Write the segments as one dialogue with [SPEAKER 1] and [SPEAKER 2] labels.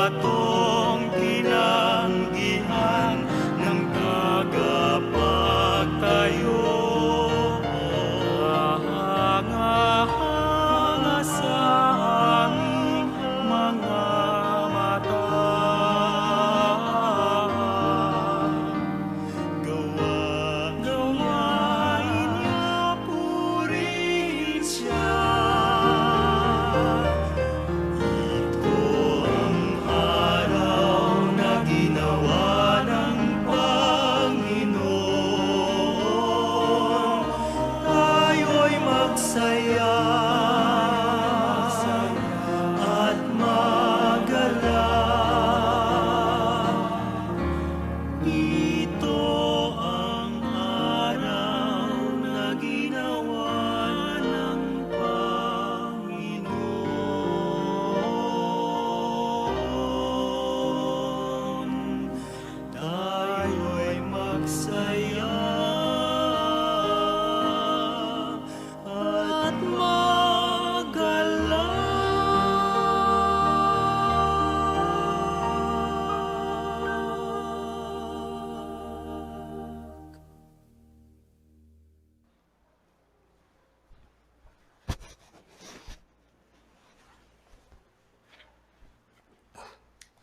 [SPEAKER 1] batong tinanggihan ng tagapagtayo. Hanga-hanga sa aming mga mata. Gawain niya, purihin siya. Ito ang araw na ginawa ng Panginoon. Tayo'y magsaya at magalak. Ito ang araw na ginawa ng Panginoon. Tayo'y magsaya at magalak.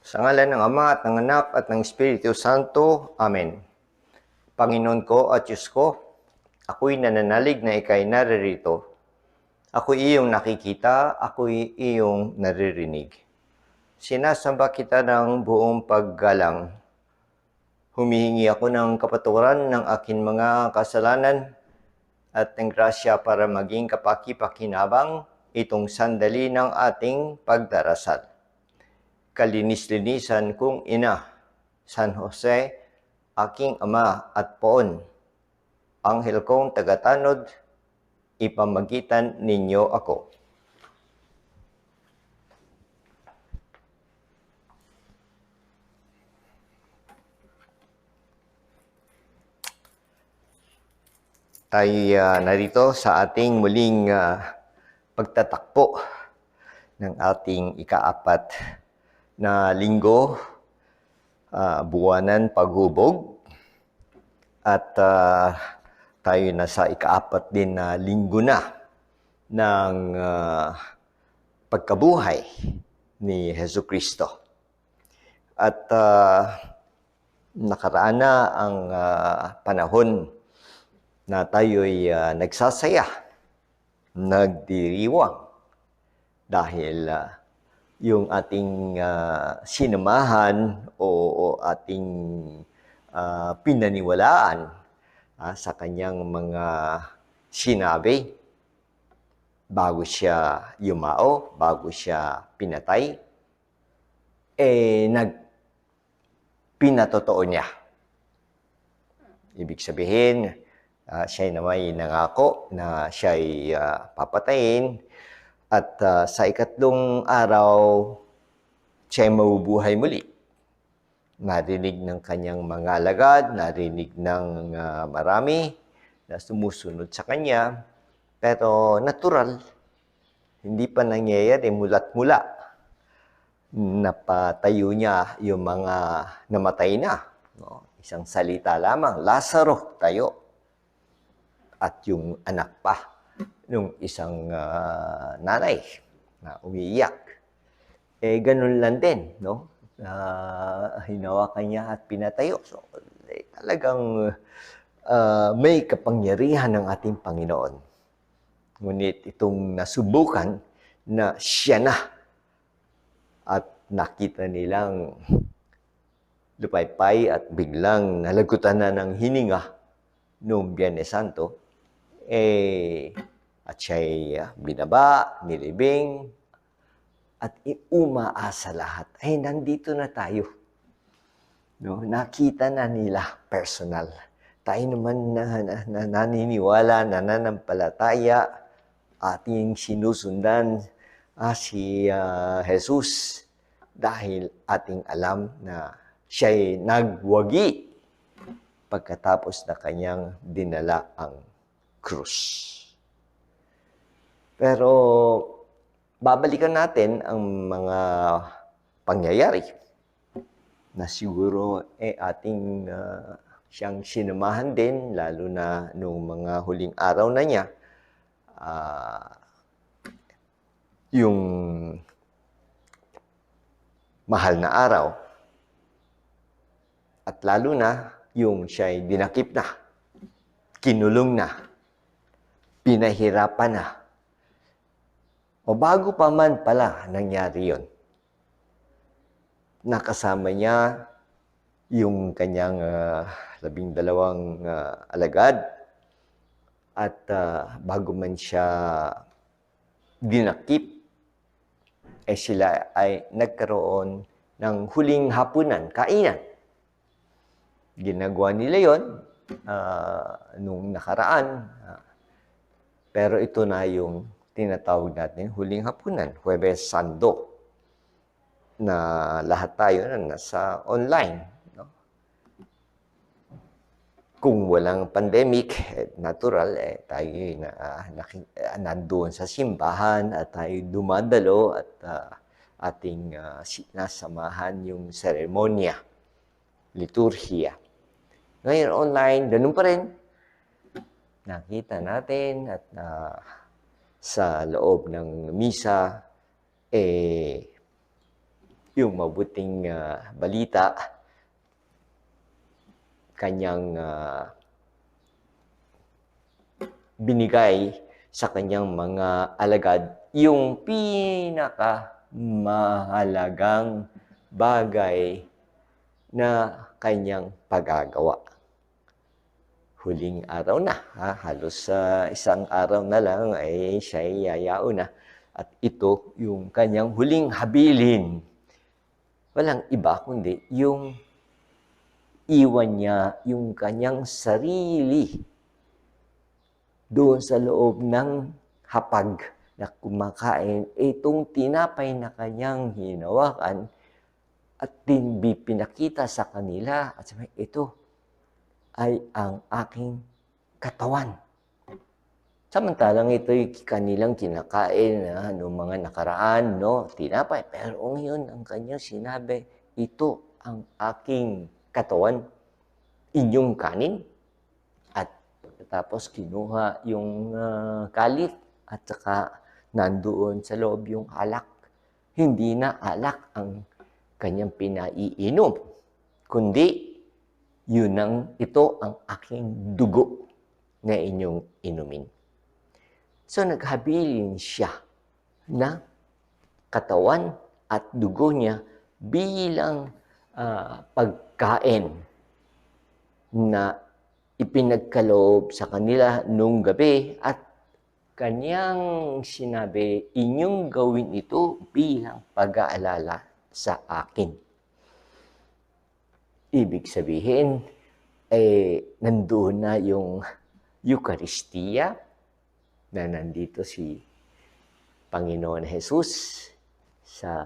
[SPEAKER 2] Sa ngalan ng Ama at ng Anak at ng Espiritu Santo. Amen. Panginoon ko at Diyos ko, ako'y nananalig na ika'y naririto. Ako'y iyong nakikita, ako'y iyong naririnig. Sinasamba kita ng buong paggalang. Humihingi ako ng kapaturan ng aking mga kasalanan at ng grasya para maging kapaki-pakinabang itong sandali ng ating pagdarasal. Kalinis-linisan kong ina, San Jose, aking ama at poon, anghel kong tagatanod, ipamagitan ninyo ako. Tayo narito sa ating muling pagtatakpo ng ating ikaapat na linggo, buwanan paghubog, at tayo na sa ikaapat din na linggo na ng pagkabuhay ni Jesucristo. At nakaraan na ang panahon na tayo'y nagsasaya, nagdiriwang, dahil yung ating sinamahan o ating pinaniwalaan sa kanyang mga sinabi bago siya yumao, bago siya pinatay, pinatotoo niya. Ibig sabihin, siya'y naman nangako na siya'y papatayin. At sa ikatlong araw, siya'y mabubuhay muli. Narinig ng kanyang mga alagad, narinig ng marami na sumusunod sa kanya. Pero natural, hindi pa nangyayari mula't mula. Napatayo niya yung mga namatay na. No? Isang salita lamang, Lazaro, tayo. At yung anak pa nung isang nanay na umiiyak. Ganun lang din, no? Hinawakan niya at pinatayo. So, talagang may kapangyarihan ng ating Panginoon. Ngunit itong nasubukan na siya na at nakita nilang lupaypay at biglang nalagutan na ng hininga noong Biyernes Santo, at siya'y binaba, nilibing, at umaasa lahat. Nandito na tayo. No? Nakita na nila personal. Tayo naman na naniniwala, nananampalataya, ating sinusundan si Jesus dahil ating alam na siya'y nagwagi pagkatapos na kanyang dinala ang krus. Pero babalikan natin ang mga pangyayari na siguro ating siyang sinamahan din, lalo na nung mga huling araw na niya, yung mahal na araw, at lalo na yung siya'y dinakip na, kinulong na, pinahirapan na. O bago pa man pala nangyari yon, nakasama niya yung kanyang 12 alagad, at bago man siya dinakip, sila ay nagkaroon ng huling hapunan, kainan. Ginagawa nila yon nung nakaraan, pero ito na yung tinatawag natin huling hapunan, Huwebes Santo, na lahat tayo na nasa online. No? Kung walang pandemic, natural, tayo nandoon sa simbahan at tayo dumadalo at ating sinasamahan yung seremonya, liturhiya. Ngayon online, ganun pa rin. Nakita natin at sa loob ng misa, yung mabuting balita, kanyang binigay sa kanyang mga alagad yung pinakamahalagang bagay na kanyang pagagawa. Huling araw na, halos isang araw na lang ay siya'y yayao na. At ito yung kanyang huling habilin. Walang iba kundi yung iwan niya yung kanyang sarili doon sa loob ng hapag na kumakain. Itong tinapay na kanyang hinawakan at pinakita sa kanila at sabi, ito ay ang aking katawan. Samantalang ito'y kanilang kinakain noong mga nakaraan, no? Tinapay. Pero ngayon, ang kanyang sinabi, ito ang aking katawan, inyong kanin. At tapos kinuha yung kalit at saka nandoon sa loob yung alak. Hindi na alak ang kanyang pinaiinom, kundi ito ang aking dugo na inyong inumin. So naghabilin siya na katawan at dugo niya bilang pagkain na ipinagkaloob sa kanila nung gabi at kanyang sinabi, inyong gawin ito bilang pag-aalala sa akin. Ibig sabihin, nandoon na yung Eucharistia na nandito si Panginoon Jesus sa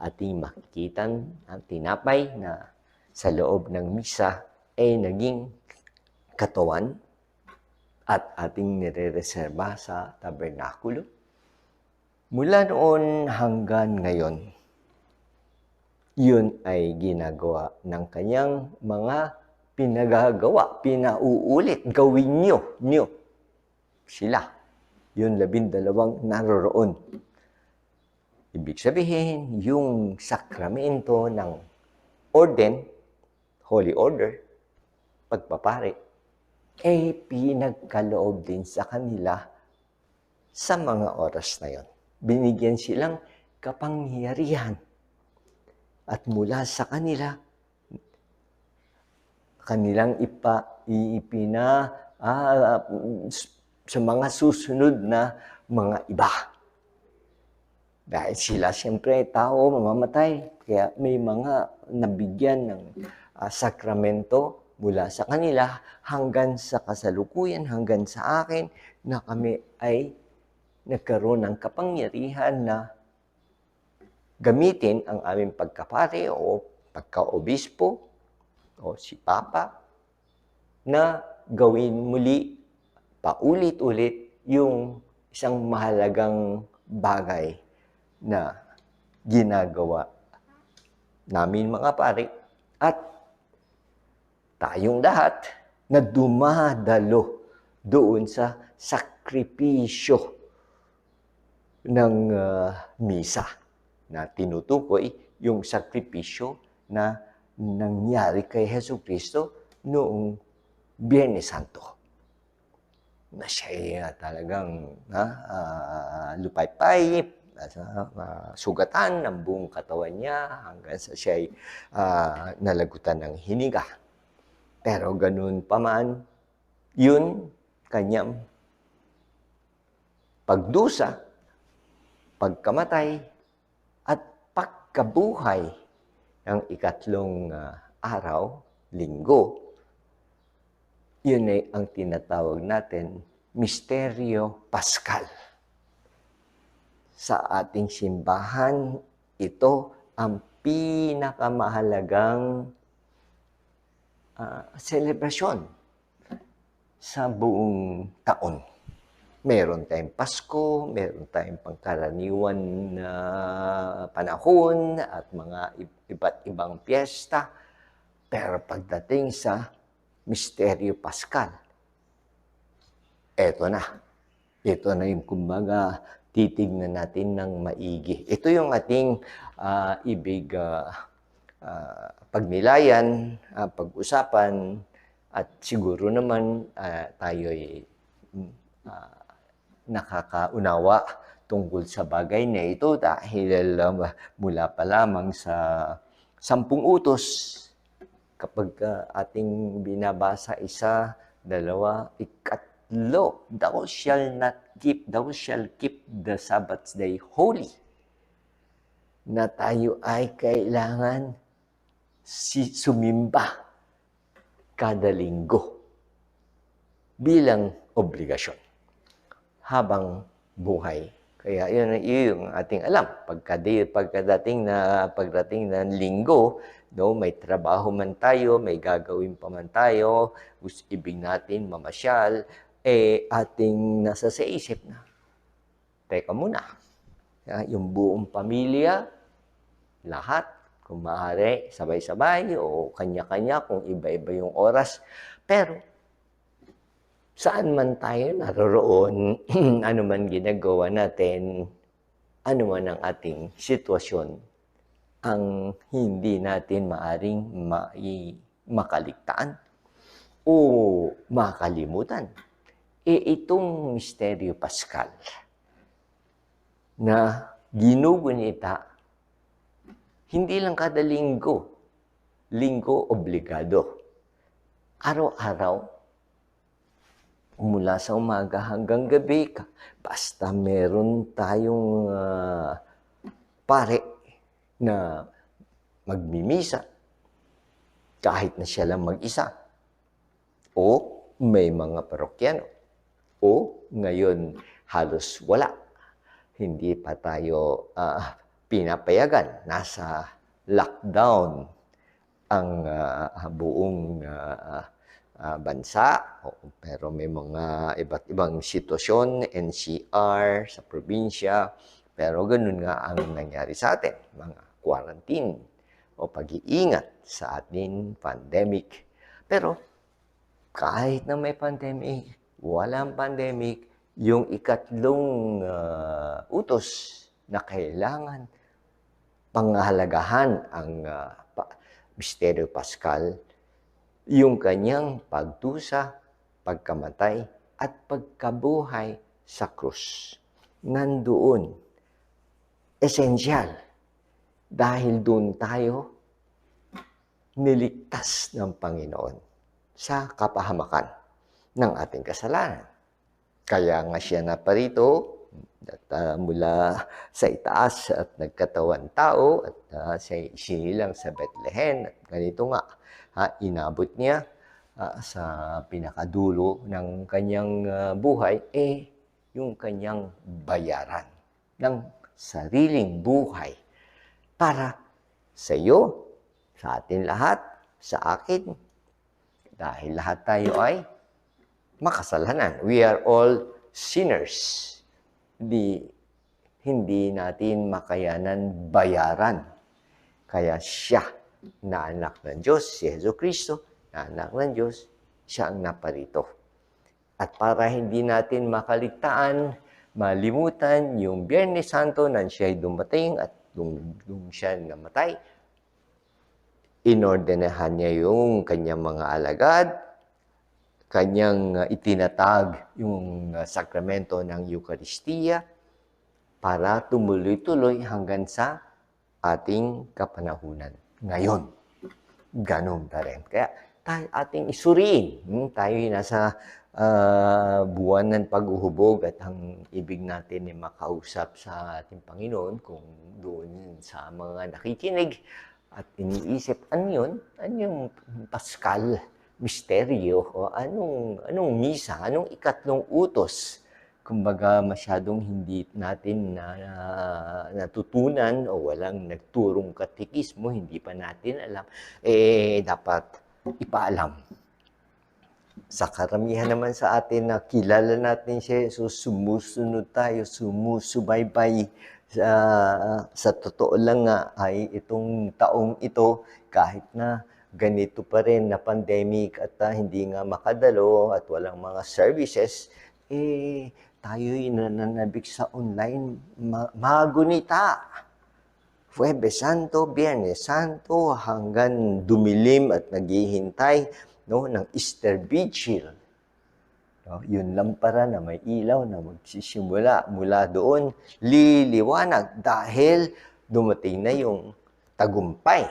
[SPEAKER 2] ating makikitan ang tinapay na sa loob ng misa ay naging katawan at ating nire-reserba sa tabernakulo. Mula noon hanggang ngayon, yun ay ginagawa ng kanyang mga pinagagawa, pinauulit, gawin nyo. Sila, yung 12 naroroon. Ibig sabihin, yung sakramento ng orden, Holy Order, pagpapari, pinagkaloob din sa kanila sa mga oras na yon. Binigyan silang kapangyarihan. At mula sa kanilang sa mga susunod na mga iba. Dahil sila siyempre tao, mamamatay. Kaya may mga nabigyan ng sakramento mula sa kanila hanggang sa kasalukuyan, hanggang sa akin na kami ay nagkaroon ng kapangyarihan na gamitin ang aming pagkapare o pagkaobispo o si Papa na gawin muli, paulit-ulit yung isang mahalagang bagay na ginagawa namin mga pari at tayong lahat na dumadalo doon sa sakripisyo ng misa na tinutukoy yung sakripisyo na nangyari kay Jesucristo noong Biyernes Santo. Na siya talagang lupaypay, sugatan ng buong katawan niya hanggang sa siya nalagutan ng hininga. Pero ganun pa man, yun kanyang pagdusa, pagkamatay, at pagkabuhay ng ikatlong araw, linggo. Yun ay ang tinatawag natin, Misteryo Paskal. Sa ating simbahan, ito ang pinakamahalagang selebrasyon sa buong taon. Meron tayong Pasko, meron tayong pangkaraniwan na panahon at mga iba't ibang piyesta. Pero pagdating sa Misteryo Paskal, eto na. Ito na yung kumbaga titignan natin ng maigi. Ito yung ating ibig pagnilayan, pag-usapan, at siguro naman tayo'y nakakaunawa tungkol sa bagay na ito dahil mula pa lamang sa 10 utos, kapag ating binabasa 1, 2, 3, thou shall keep the Sabbath day holy, na tayo ay kailangan sumimba kada linggo bilang obligasyon habang buhay. Kaya yun yung ating alam. Pagdating ng linggo, no, may trabaho man tayo, may gagawin pa man tayo, ibig natin mamasyal, ating nasa sa isip na, teka muna, yung buong pamilya, lahat, kung maaari, sabay-sabay o kanya-kanya kung iba-iba yung oras. Pero, saan man tayo naroroon, ano man ginagawa natin, ano man ang ating sitwasyon, ang hindi natin maaring makaligtaan o makalimutan. Itong Misteryo Paskal na ginugunita hindi lang kada linggo obligado. Araw-araw, mula sa umaga hanggang gabi, basta meron tayong pare na magmimisa, kahit na siya lang mag-isa, o may mga parokyano, o ngayon halos wala. Hindi pa tayo pinapayagan. Nasa lockdown ang buong bansa, pero may mga iba't ibang sitwasyon, NCR sa probinsya, pero ganun nga ang nangyari sa atin, mga quarantine o pag-iingat sa ating pandemic. Pero kahit na may pandemic, walang pandemic, yung ikatlong utos na kailangan panghalagahan ang Misteryo Paskal, yung kanyang pagdusa, pagkamatay, at pagkabuhay sa krus. Nandoon, esensyal, dahil doon tayo niligtas ng Panginoon sa kapahamakan ng ating kasalanan. Kaya nga siya naparito at mula sa itaas at nagkatawan tao at sinilang sa Bethlehem. At ganito nga, inabot niya sa pinakadulo ng kanyang buhay, yung kanyang bayaran ng sariling buhay para sa iyo, sa atin lahat, sa akin, dahil lahat tayo ay makasalanan. We are all sinners. Hindi natin makayanan bayaran. Kaya siya na anak ng Diyos, si Jesu Kristo, na anak ng Diyos, siya ang naparito. At para hindi natin makaligtaan, malimutan yung Biyernes Santo nang siya'y dumating at nung siya namatay, inordenahan niya yung kanyang mga alagad, kanyang itinatag yung sakramento ng Eucharistia para tumuloy-tuloy hanggang sa ating kapanahunan. Ngayon, ganun pa rin. Kaya tayo ating isuriin. Tayo nasa buwan ng pag-uhubog at ang ibig natin ay makausap sa ating Panginoon kung doon sa mga nakikinig at iniisip, ano yun? Ano yung Paschal misteryo o anong misa, anong ikatlong utos? Kumbaga masyadong hindi natin natutunan o walang nagturong katekismo, hindi pa natin alam, dapat ipaalam. Sa karamihan naman sa atin na kilala natin siya, so sumusunod tayo, sumusubaybay. Sa totoo lang nga ay itong taong ito, kahit na ganito pa rin na pandemic at hindi nga makadalo at walang mga services, tayo'y nananabik sa online magunita. Huwebes Santo, Biyernes Santo, hanggang dumilim at naghihintay ng Easter Vigil. Yun lampara na may ilaw na magsisimula mula doon, liliwanag dahil dumating na yung tagumpay.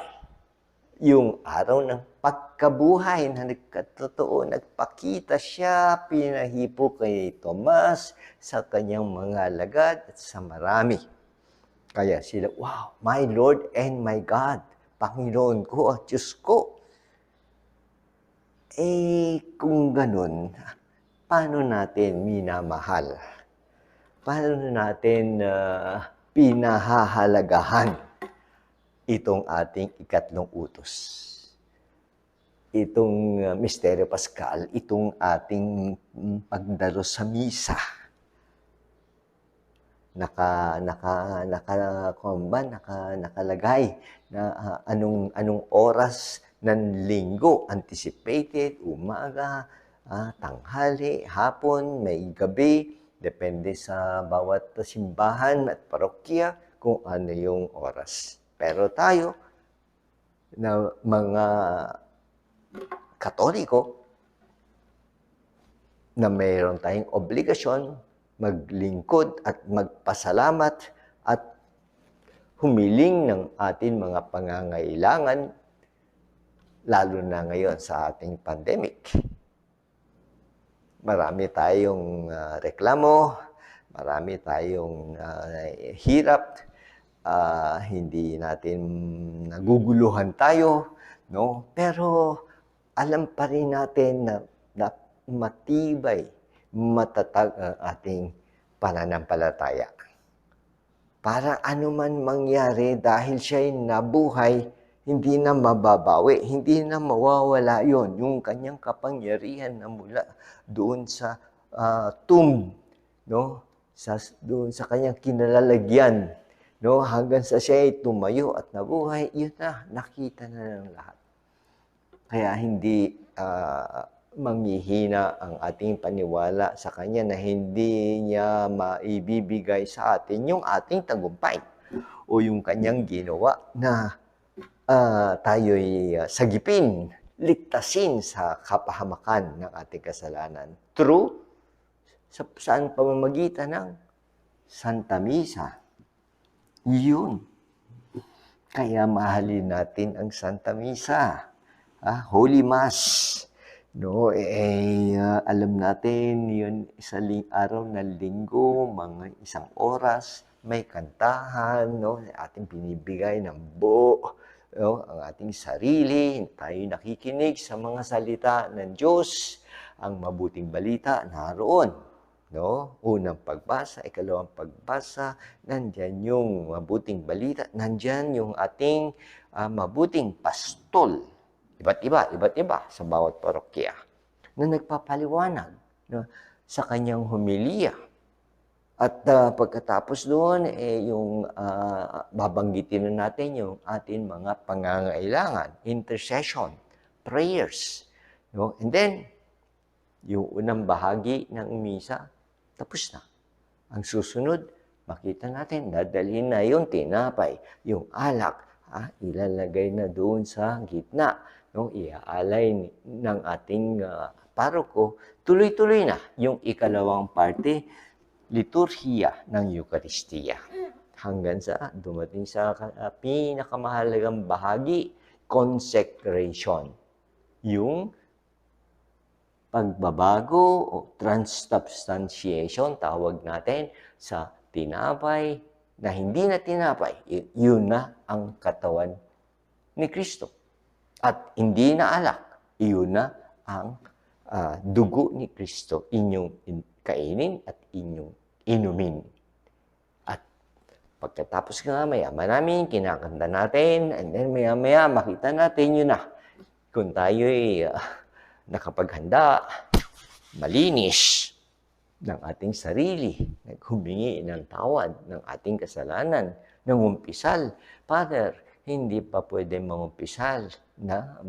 [SPEAKER 2] Yung araw ng pagkabuhay na nagkatotoo, nagpakita siya, pinahipo kay Tomas sa kanyang mga alagad at sa marami. Kaya sila, wow, my Lord and my God, Panginoon ko at Diyos ko. Kung ganun, paano natin minamahal? Paano natin pinahahalagahan itong ating ikatlong utos? Itong Misteryo Paschal, itong ating pagdalo sa misa. Nakalagay na anong oras ng linggo, anticipated, umaga, tanghali, hapon, may gabi, depende sa bawat simbahan at parokya kung ano yung oras. Pero tayo, na mga Katoliko, na mayroon tayong obligasyon, maglingkod at magpasalamat at humiling ng ating mga pangangailangan, lalo na ngayon sa ating pandemic. Marami tayong reklamo, marami tayong hirap, hindi natin naguguluhan tayo, no? Pero alam pa rin natin na matibay, matatag ang ating pananampalataya. Para anuman mangyari dahil siya'y nabuhay, hindi na mababawi, hindi na mawawala yon yung kanyang kapangyarihan na mula doon sa tomb, no? Doon sa kanyang kinalalagyan, no? Hanggang sa siya'y tumayo at nabuhay, yun na, nakita na ng lahat. Kaya hindi manghihina ang ating paniwala sa Kanya na hindi niya maibibigay sa atin yung ating tagumpay o yung Kanyang ginawa na tayo'y sagipin, ligtasin sa kapahamakan ng ating kasalanan. True, saan pamamagitan ng Santa Misa. Yun. Kaya mahalin natin ang Santa Misa. Holy Mass. No, alam natin, yun isang araw ng linggo, mga isang oras, may kantahan, no, ating binibigay ng buo, no, ang ating sarili, tayo nakikinig sa mga salita ng Diyos, ang mabuting balita naroon, no, unang pagbasa, ikalawang pagbasa, nandyan yung mabuting balita, nandyan yung ating mabuting pastol. Iba't iba sa bawat parokya na nagpapaliwanag, no, sa kanyang homilya At pagkatapos doon, yung babanggitin na natin yung ating mga pangangailangan, intercession, prayers. No? And then, yung unang bahagi ng misa, tapos na. Ang susunod, makita natin, dadalhin na yung tinapay, yung alak, ilalagay na doon sa gitna. No? Iaalay ng ating paroko. Tuloy-tuloy na yung ikalawang parte, liturhiya ng Eukaristiya. Hanggang sa dumating sa pinakamahalagang bahagi, consecration. Yung pagbabago o transubstantiation, tawag natin, sa tinapay na hindi na tinapay, yun na ang katawan ni Kristo. At hindi na alak, yun na ang dugo ni Kristo, inyong kainin at inyong inumin. At pagkatapos nga maya-maya namin, kinakanta natin, and then maya-maya makita natin yun na. Kung tayo'y nakapaghanda, malinis ng ating sarili, naghumingi ng tawad ng ating kasalanan, nangumpisal. Father, hindi pa pwede mangumpisal na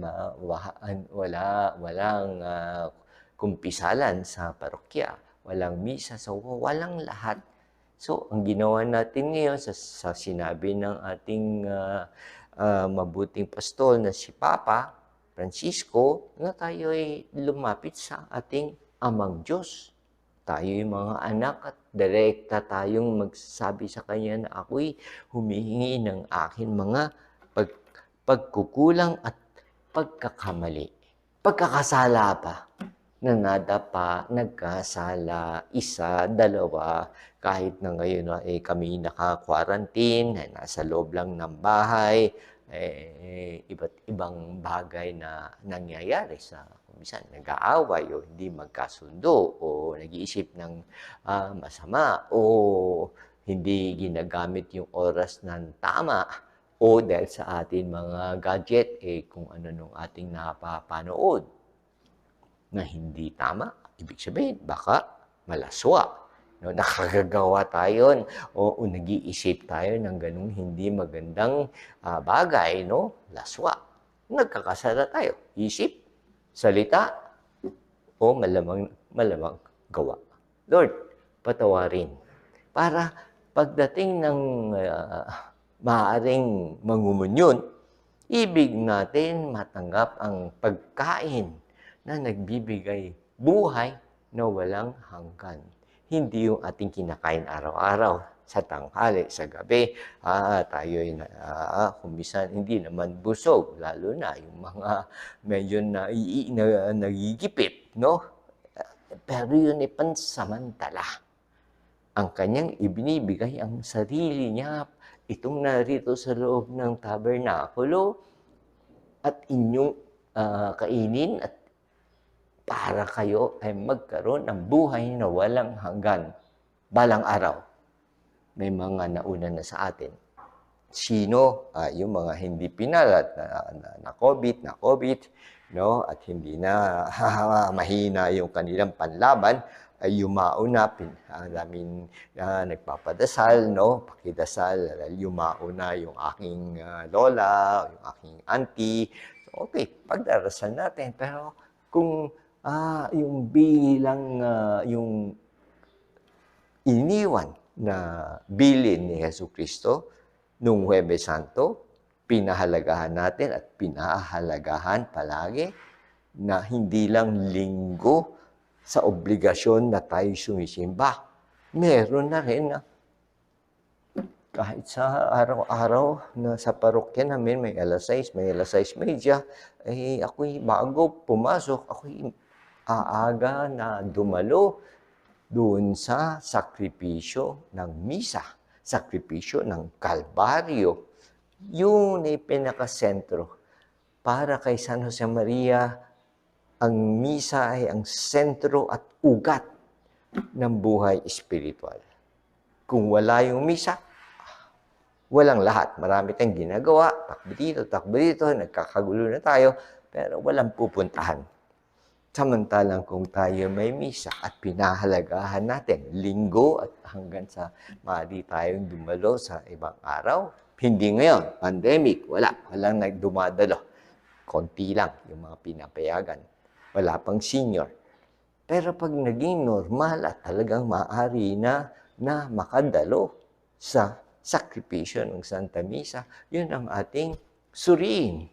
[SPEAKER 2] walang kumpisalan sa parokya, walang misa, so walang lahat. So, ang ginawa natin ngayon sa sinabi ng ating mabuting pastol na si Papa Francisco, na tayo ay lumapit sa ating Amang Diyos. Tayo yung mga anak at direkta tayong magsasabi sa Kanya na ako'y humihingi ng akin mga pagkukulang at pagkakamali. Pagkakasala pa. Na nadapa, nagkasala, isa, dalawa, kahit na ngayon kami naka-quarantine, nasa loob lang ng bahay, iba't ibang bagay na nangyayari sa minsan nag-aaway o hindi magkasundo o nag-iisip ng masama o hindi ginagamit yung oras ng tama o dahil sa ating mga gadget, kung ano nung ating napapanood na hindi tama, ibig sabihin, baka malaswa. No, nakagagawa tayo o nag-iisip tayo ng ganung hindi magandang bagay, no? Laswa. Nagkakasala tayo. Isip, salita, o malamang gawa. Lord, patawarin. Para pagdating ng maaaring mangumunyon, ibig natin matanggap ang pagkain na nagbibigay buhay na walang hanggan. Hindi yung ating kinakain araw-araw, sa tanghali, sa gabi, tayo'y kumisan hindi naman busog, lalo na yung mga medyo nagigipit, no? Pero yun ay pansamantala. Ang kanyang ibinibigay ang sarili niya, itong narito sa loob ng tabernakulo, at inyong kainin at para kayo ay magkaroon ng buhay na walang hanggan. Balang araw, may mga nauna na sa atin. Sino? Yung mga hindi pinalat na COVID, no? At hindi na mahina yung kanilang panlaban, ay yumao na. Namin nagpapadasal, no? Pakidasal, yumao na yung aking lola, yung aking auntie. So, okay, pagdarasal natin. Pero kung yung bilang, yung iniwan na bilin ni Jesucristo nung Huwebes Santo, pinahalagahan natin at pinahalagahan palagi na hindi lang linggo sa obligasyon na tayo sumisimba. Meron na rin na kahit sa araw-araw na sa parokya namin may alas 6, may alas 6:30, ako'y bago pumasok, ako'y aaga na dumalo doon sa sakripisyo ng misa, sakripisyo ng Kalbaryo. Yun ay pinakasentro. Para kay San Jose Maria, ang misa ay ang sentro at ugat ng buhay espiritual. Kung wala yung misa, walang lahat. Marami tayong ginagawa, takbo dito, nagkakagulo na tayo, pero walang pupuntahan. Samantalang kung tayo may misa at pinahalagahan natin, linggo at hanggang sa maaari tayong dumalo sa ibang araw, hindi ngayon, pandemic, walang nagdumadalo. Konti lang yung mga pinapayagan. Wala pang senior. Pero pag naging normal at talagang maaari na makadalo sa sakripisyo ng Santa Misa, yun ang ating suriin.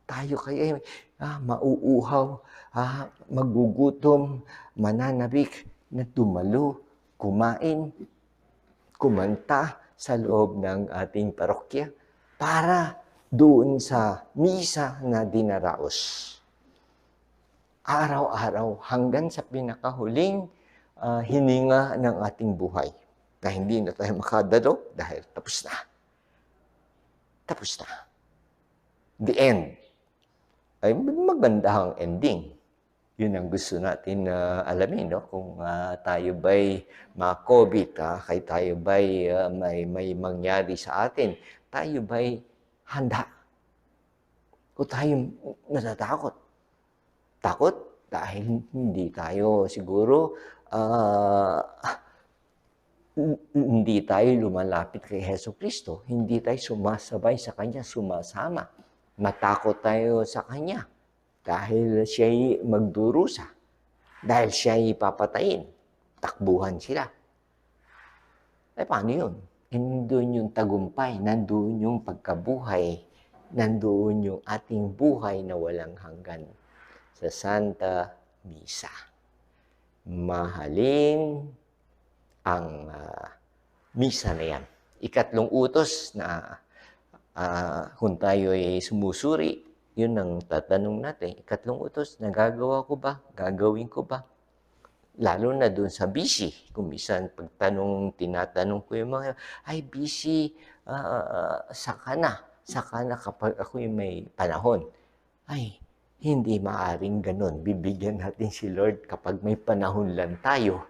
[SPEAKER 2] Tayo kaya mauuhaw, magugutom, mananabik na dumalo, kumain, kumanta sa loob ng ating parokya para doon sa misa na dinaraos. Araw-araw hanggang sa pinakahuling hininga ng ating buhay na hindi na tayo makadalo dahil tapos na. Tapos na. The end. Ay maganda ang ending. Yun ang gusto natin alamin, no? Kung tayo ba'y ma-COVID, kay tayo ba'y may mangyari sa atin, tayo ba'y handa? O tayo natatakot? Takot dahil hindi tayo siguro hindi tayo lumalapit kay Heso Kristo. Hindi tayo sumasabay sa Kanya, sumasama. Matakot tayo sa Kanya dahil siya'y magdurusa. Dahil siya'y papatayin. Takbuhan sila. Eh, paano yun? Nandun yung tagumpay, nandun yung pagkabuhay, nandun yung ating buhay na walang hanggan sa Santa Misa. Mahalin ang misa na yan. Ikatlong utos na kung tayo ay sumusuri, yun ang tatanong natin. Ikatlong utos, nagagawa ko ba? Gagawin ko ba? Lalo na doon sa busy. Kung minsan tinatanong ko yung mga, ay busy, saka na kapag ako may panahon. Ay, hindi maaring ganun. Bibigyan natin si Lord kapag may panahon lang tayo.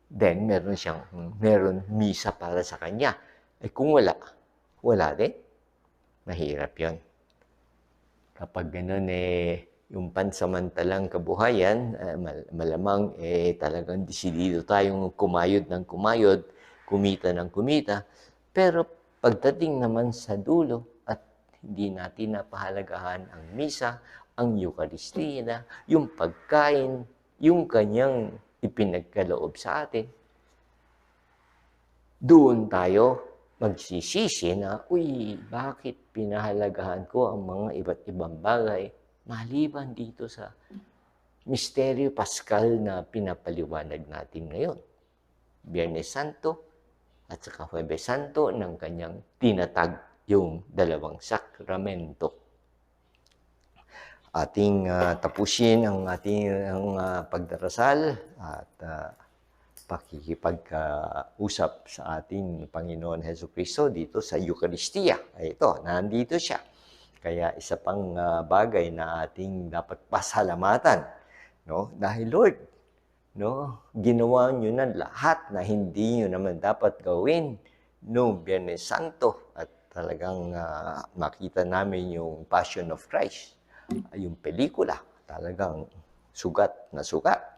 [SPEAKER 2] Then, meron misa para sa Kanya. Eh kung wala din. Mahirap yon. Kapag ganun yung pansamantalang kabuhayan, malamang talagang desidido tayong kumayod ng kumayod, kumita ng kumita. Pero pagdating naman sa dulo at hindi natin napahalagahan ang misa, ang Eucharistia, yung pagkain, yung Kanyang ipinagkaloob sa atin, doon tayo magsisisi na, bakit pinahalagahan ko ang mga iba't ibang bagay maliban dito sa Misteryo Paskal na pinapaliwanag natin ngayon. Biyernes Santo at saka Huwebes Santo ng Kanyang tinatag yung dalawang sakramento. Ating tapusin ang ating pagdarasal at pakikipag-usap sa ating Panginoon Heso Kristo dito sa Eucharistia. Ito, nandito siya. Kaya isa pang bagay na ating dapat pasalamatan, no? Dahil Lord, no, ginawa niyo na lahat na hindi niyo naman dapat gawin noong Biyernes Santo at talagang makita namin yung Passion of Christ. Yung pelikula, talagang sugat na sugat.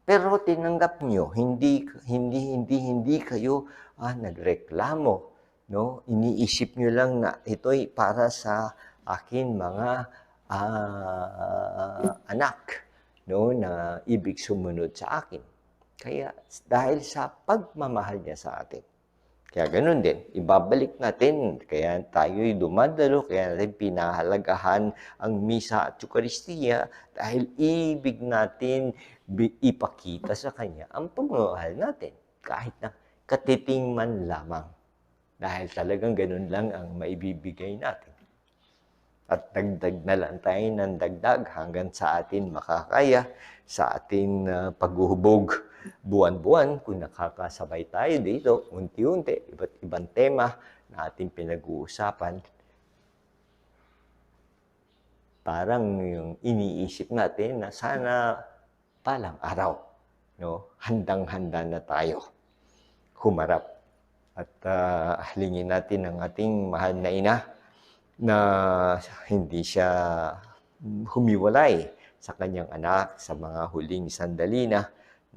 [SPEAKER 2] Pero tinanggap nyo, hindi kayo nagreklamo, no? Iniisip nyo lang na ito'y para sa akin mga anak, no, na ibig sumunod sa akin. Kaya dahil sa pagmamahal niya sa atin. Kaya ganun din, ibabalik natin, kaya tayo'y dumadalo, kaya natin pinahalagahan ang misa at Eucharistia dahil ibig natin ipakita sa Kanya ang pagmamahal natin, kahit na katiting man lamang. Dahil talagang ganun lang ang maibibigay natin. At dagdag na lang tayo ng dagdag hanggang sa atin makakaya, sa atin paghuhubog buwan-buwan, kung nakakasabay tayo dito, unti-unti, iba't ibang tema na ating pinag-uusapan. Parang yung iniisip natin na sana palang araw, no, handang-handa na tayo humarap. At halingin natin ang ating mahal na ina na hindi siya humiwalay sa kanyang anak sa mga huling sandali na,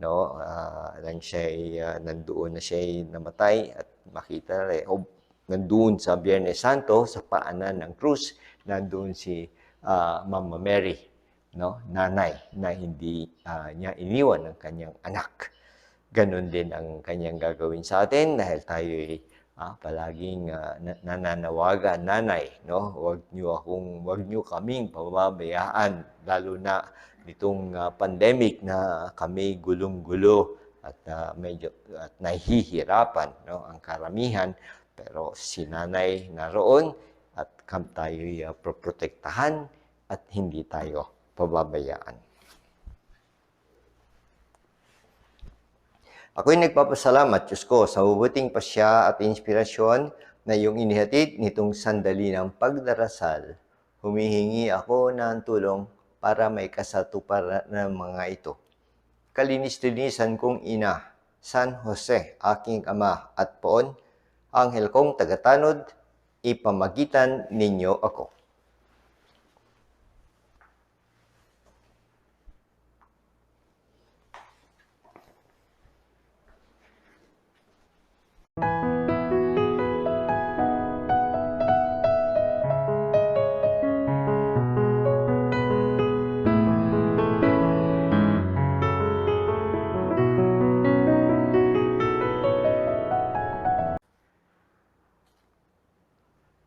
[SPEAKER 2] no? Nang siya nandoon na siya namatay at makita nandoon sa Biyernes Santo sa paanan ng krus, nandoon si Mama Mary, no? Nanay na hindi niya iniwan ang kanyang anak. Ganon din ang kanyang gagawin sa atin dahil tayo palaging nananawagan, Nanay, no? Huwag niyo kaming pababayaan, lalo na nitong pandemic na kami gulong-gulo at medyo nahihirapan, no, ang karamihan, pero si Nanay naroon at tayo'y protektahan at hindi tayo pababayaan. Ako'y nagpapasalamat, Diyos ko, sa mabuting pasya at inspirasyon na iyong inihatid nitong sandali ng pagdarasal. Humihingi ako ng tulong para may kasatuparan ng mga ito. Kalinis-linisan kong ina, San Jose, aking ama at poon, anghel kong tagatanod, ipamagitan ninyo ako.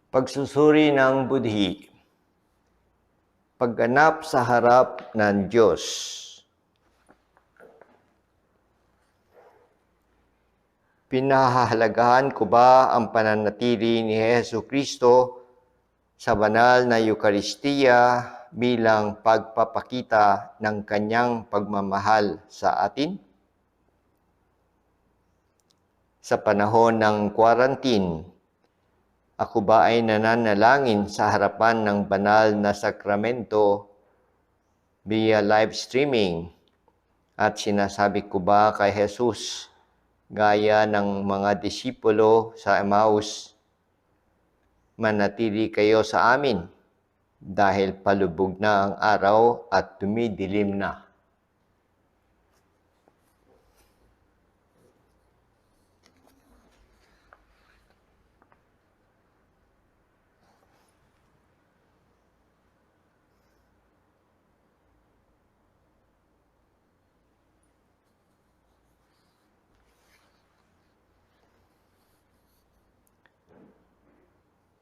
[SPEAKER 2] Pagsusuri ng budhi. Pagganap sa harap ng Diyos. Pinahahalagahan ko ba ang pananatili ni Jesucristo sa banal na Eucharistia bilang pagpapakita ng kanyang pagmamahal sa atin? Sa panahon ng quarantine, ako ba ay nananalangin sa harapan ng banal na sakramento via live streaming? At sinasabi ko ba kay Jesus, gaya ng mga disipulo sa Emmaus, manatili kayo sa amin dahil palubog na ang araw at dumidilim na.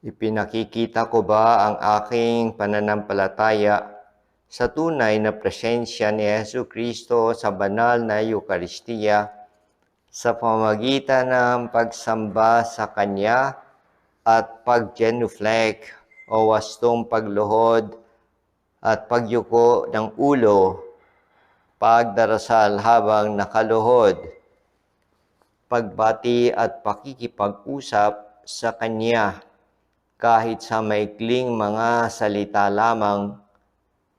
[SPEAKER 2] Ipinakikita ko ba ang aking pananampalataya sa tunay na presensya ni Jesucristo sa banal na Eucharistia sa pamamagitan ng pagsamba sa Kanya at pag-genuflect o wastong pagluhod at pagyuko ng ulo, pagdarasal habang nakaluhod, pagbati at pakikipag-usap sa Kanya kahit sa maikling mga salita lamang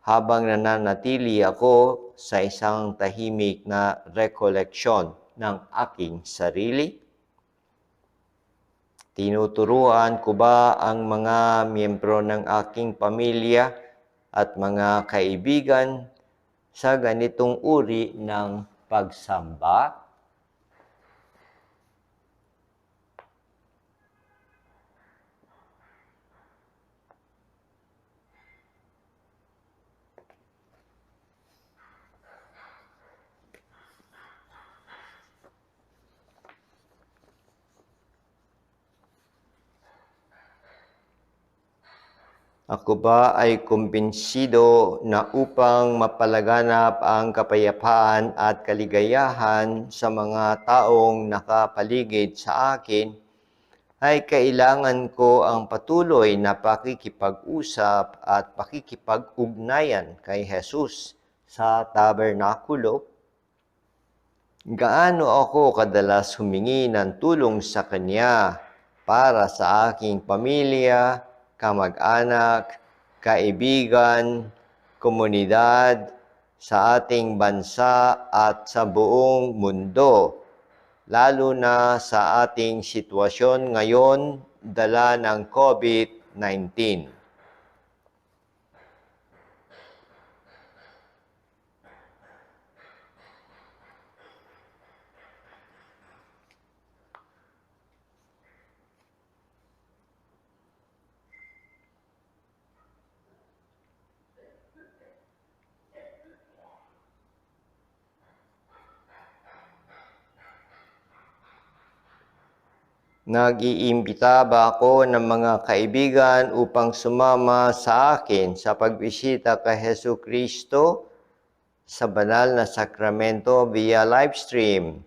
[SPEAKER 2] habang nananatili ako sa isang tahimik na rekoleksyon ng aking sarili? Tinuturuan ko ba ang mga miyembro ng aking pamilya at mga kaibigan sa ganitong uri ng pagsamba? Ako ba ay kumbinsido na upang mapalaganap ang kapayapaan at kaligayahan sa mga taong nakapaligid sa akin, ay kailangan ko ang patuloy na pakikipag-usap at pakikipag-ugnayan kay Jesus sa tabernakulo? Gaano ako kadalas humingi ng tulong sa Kanya para sa aking pamilya, kamag-anak, kaibigan, komunidad, sa ating bansa at sa buong mundo, lalo na sa ating sitwasyon ngayon dala ng COVID-19. Nag-iimbita ba ako ng mga kaibigan upang sumama sa akin sa pagbisita kay Hesu Kristo sa banal na sakramento via live stream?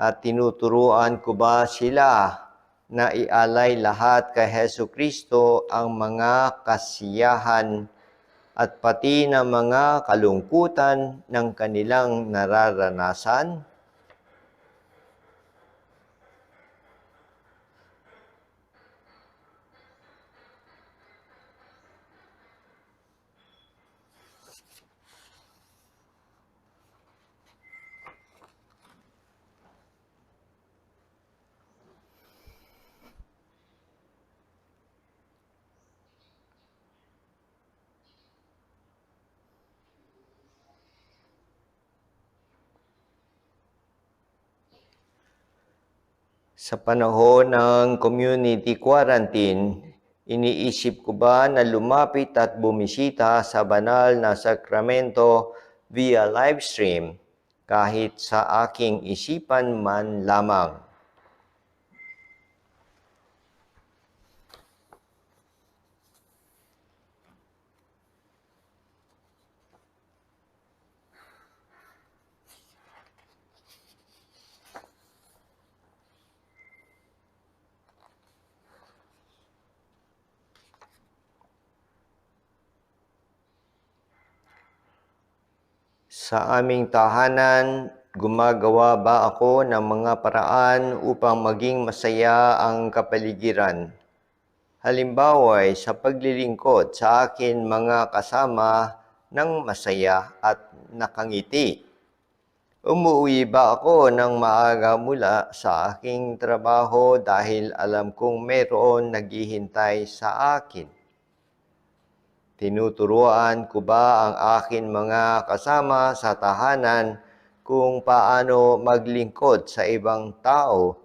[SPEAKER 2] At tinuturuan ko ba sila na ialay lahat kay Hesu Kristo ang mga kasiyahan at pati ng mga kalungkutan ng kanilang nararanasan? Sa panahon ng community quarantine, iniisip ko ba na lumapit at bumisita sa banal na sakramento via live stream kahit sa aking isipan man lamang? Sa aming tahanan, gumagawa ba ako ng mga paraan upang maging masaya ang kapaligiran? Halimbawa ay sa paglilingkod sa akin mga kasama ng masaya at nakangiti. Umuwi ba ako ng maaga mula sa aking trabaho dahil alam kong mayroon naghihintay sa akin? Tinuturuan ko ba ang akin mga kasama sa tahanan kung paano maglingkod sa ibang tao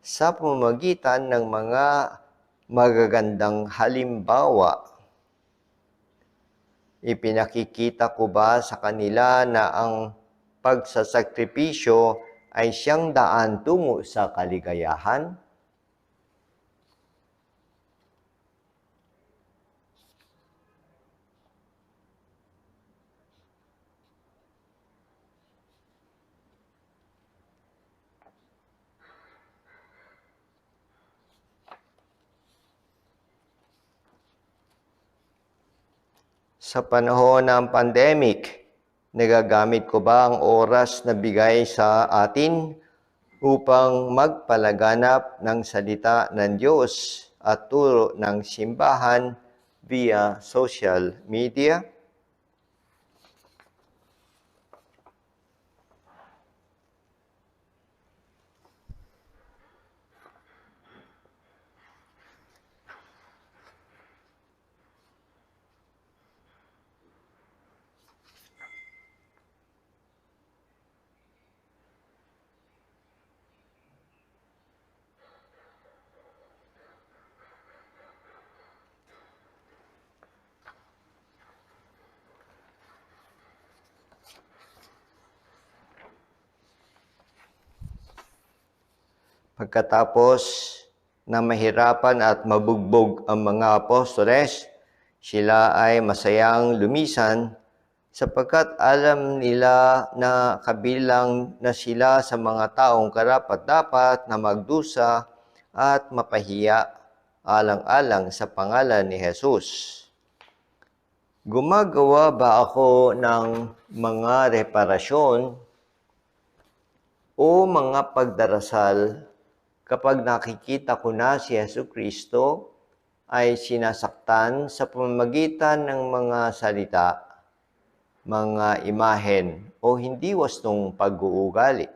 [SPEAKER 2] sa pamamagitan ng mga magagandang halimbawa? Ipinakikita ko ba sa kanila na ang pagsasakripisyo ay siyang daan tungo sa kaligayahan? Sa panahon ng pandemic, nagagamit ko ba ang oras na bigay sa atin upang magpalaganap ng salita ng Diyos at turo ng simbahan via social media? Pagkatapos na mahirapan at mabugbog ang mga apostoles, sila ay masayang lumisan sapagkat alam nila na kabilang na sila sa mga taong karapat-dapat na magdusa at mapahiya alang-alang sa pangalan ni Jesus. Gumagawa ba ako ng mga reparasyon o mga pagdarasal kapag nakikita ko na si Hesu Kristo ay sinasaktan sa pamamagitan ng mga salita, mga imahen o hindi wastong pag-uugali?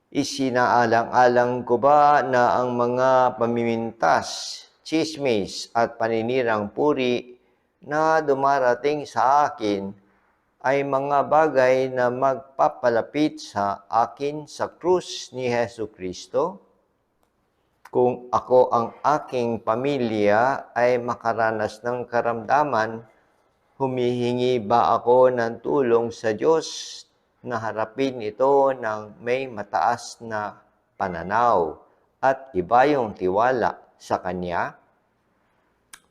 [SPEAKER 2] Isinaalang-alang ko ba na ang mga pamimintas, tsismis at paninirang puri na dumarating sa akin ay mga bagay na magpapalapit sa akin sa krus ni Hesu Kristo? Kung ako ang aking pamilya ay makaranas ng karamdaman, humihingi ba ako ng tulong sa Diyos na harapin ito ng may mataas na pananaw at iba yung tiwala sa Kanya?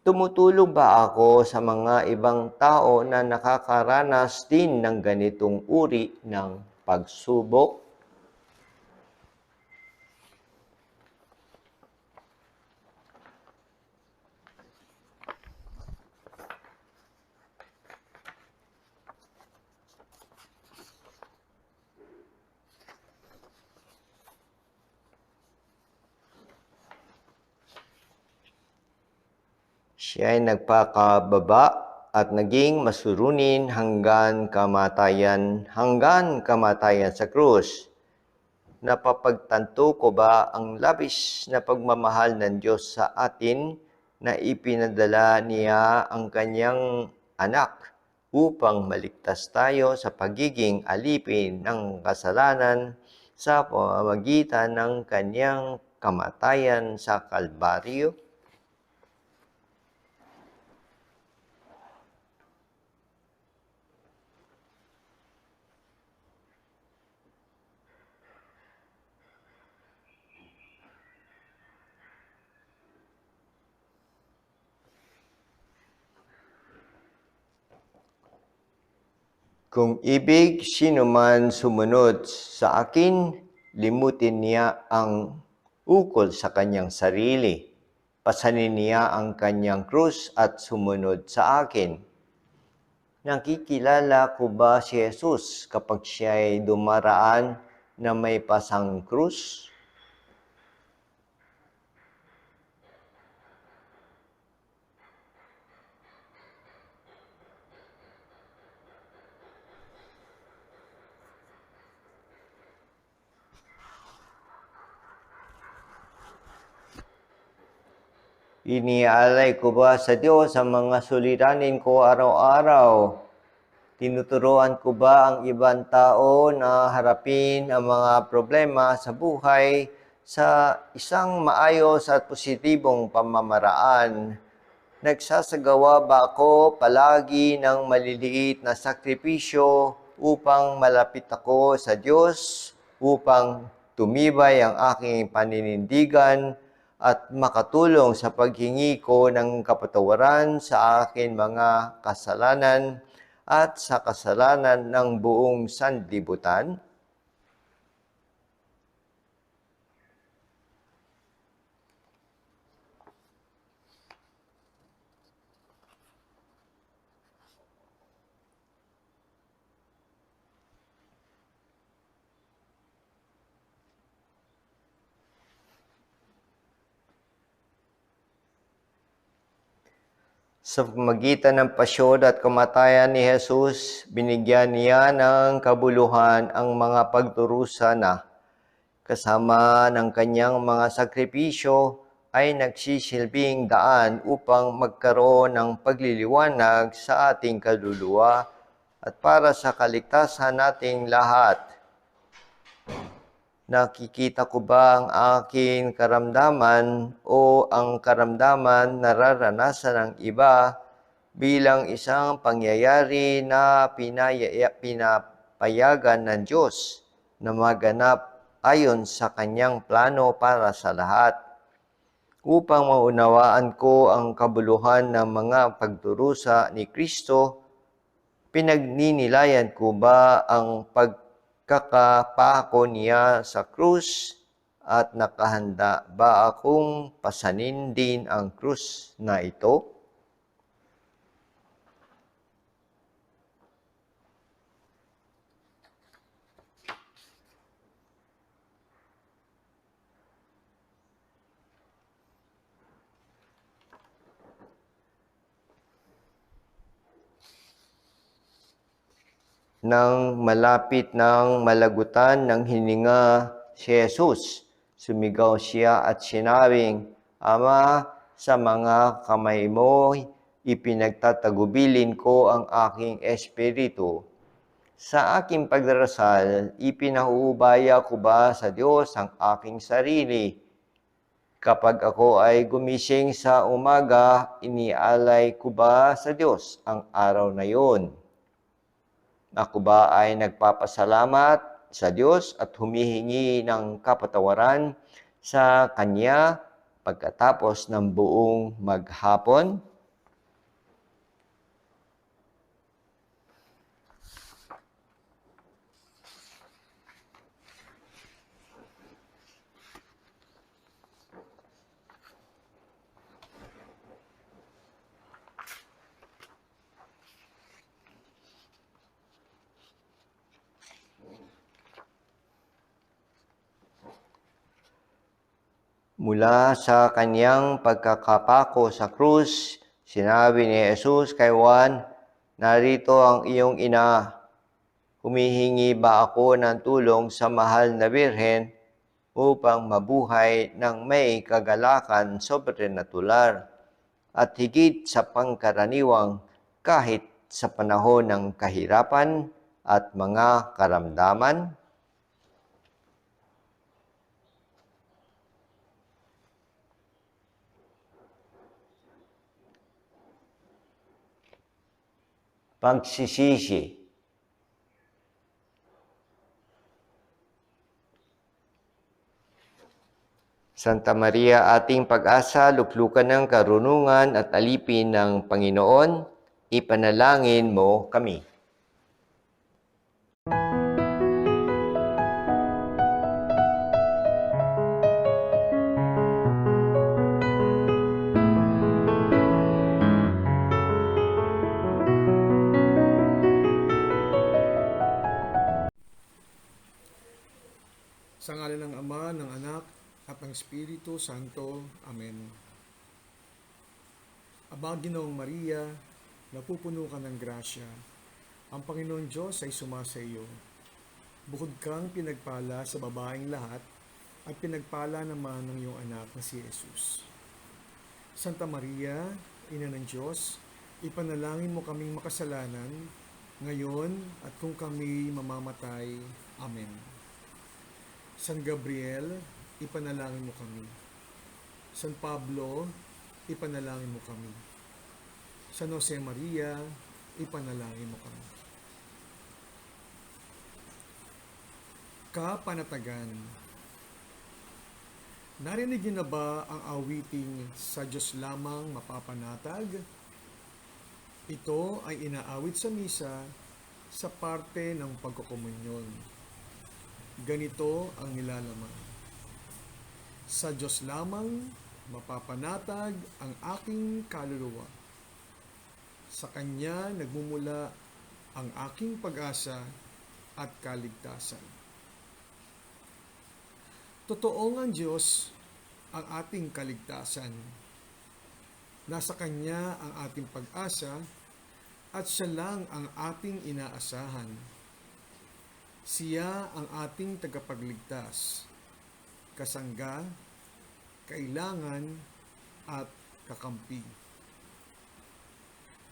[SPEAKER 2] Tumutulong ba ako sa mga ibang tao na nakakaranas din ng ganitong uri ng pagsubok? Siya ay nagpakababa at naging masurunin hanggang kamatayan sa krus. Napapagtanto ko ba ang labis na pagmamahal ng Diyos sa atin na ipinadala niya ang kanyang anak upang maligtas tayo sa pagiging alipin ng kasalanan sa pamamagitan ng kanyang kamatayan sa Kalbaryo? Kung ibig sino man sumunod sa akin, limutin niya ang ukol sa kanyang sarili. Pasanin niya ang kanyang krus at sumunod sa akin. Nakikilala ko ba si Jesus kapag siya ay dumaraan na may pasang krus? Iniaalay ko ba sa Diyos ang mga suliranin ko araw-araw? Tinuturuan ko ba ang ibang tao na harapin ang mga problema sa buhay sa isang maayos at positibong pamamaraan? Nagsasagawa ba ako palagi ng maliliit na sakripisyo upang malapit ako sa Diyos, upang tumibay ang aking paninindigan at makatulong sa paghingi ko ng kapatawaran sa aking mga kasalanan at sa kasalanan ng buong sanlibutan? Sa pamagitan ng pasyon at kamatayan ni Jesus, binigyan niya ng kabuluhan ang mga pagdurusa na, kasama ng kanyang mga sakripisyo, ay nagsisilbing daan upang magkaroon ng pagliliwanag sa ating kaluluwa at para sa kaligtasan nating lahat. Nakikita ko ba ang aking karamdaman o ang karamdaman nararanasan ng iba bilang isang pangyayari na pinapayagan ng Diyos na maganap ayon sa kanyang plano para sa lahat? Upang maunawaan ko ang kabuluhan ng mga pagdurusa ni Kristo, pinagninilayan ko ba ang pagkakapako niya sa krus at nakahanda ba akong pasanin din ang krus na ito? Nang malapit ng malagutan ng hininga si Jesus, sumigaw siya at sinabing, Ama, sa mga kamay mo ipinagtatagubilin ko ang aking espiritu. Sa aking pagdarasal, ipinahuubaya ko ba sa Diyos ang aking sarili? Kapag ako ay gumising sa umaga, inialay ko ba sa Diyos ang araw na yun? Ako ba ay nagpapasalamat sa Diyos at humihingi ng kapatawaran sa Kanya pagkatapos ng buong maghapon. Mula sa kanyang pagkakapako sa krus, sinabi ni Jesus kay Juan, "Narito ang iyong ina. Humihingi ba ako ng tulong sa mahal na birhen upang mabuhay ng may kagalakan sobrenatural at higit sa pangkaraniwang kahit sa panahon ng kahirapan at mga karamdaman?" Pagsisisi. Santa Maria, ating pag-asa, luklukan ng karunungan at alipin ng Panginoon, ipanalangin mo kami.
[SPEAKER 3] Sa ngalan ng Ama, ng Anak, at ng Espiritu Santo. Amen. Aba, Ginoong Maria, napupuno ka ng grasya. Ang Panginoon Diyos ay sumasa iyo. Bukod kang pinagpala sa babaeng lahat, at pinagpala naman ng iyong anak na si Jesus. Santa Maria, Ina ng Diyos, ipanalangin mo kaming makasalanan, ngayon at kung kami mamamatay. Amen. San Gabriel, ipanalangin mo kami. San Pablo, ipanalangin mo kami. San Jose Maria, ipanalangin mo kami. Kapanatagan. Narinig niyo na ba ang awiting "Sa Diyos lamang mapapanatag"? Ito ay inaawit sa misa sa parte ng pagkokomunyon. Ganito ang nilalaman: "Sa Diyos lamang mapapanatag ang aking kaluluwa. Sa Kanya nagmumula ang aking pag-asa at kaligtasan." Totoo ang Diyos ang ating kaligtasan. Nasa Kanya ang ating pag-asa at Siya lang ang ating inaasahan. Siya ang ating tagapagligtas, kasangga, kailangan, at kakampi.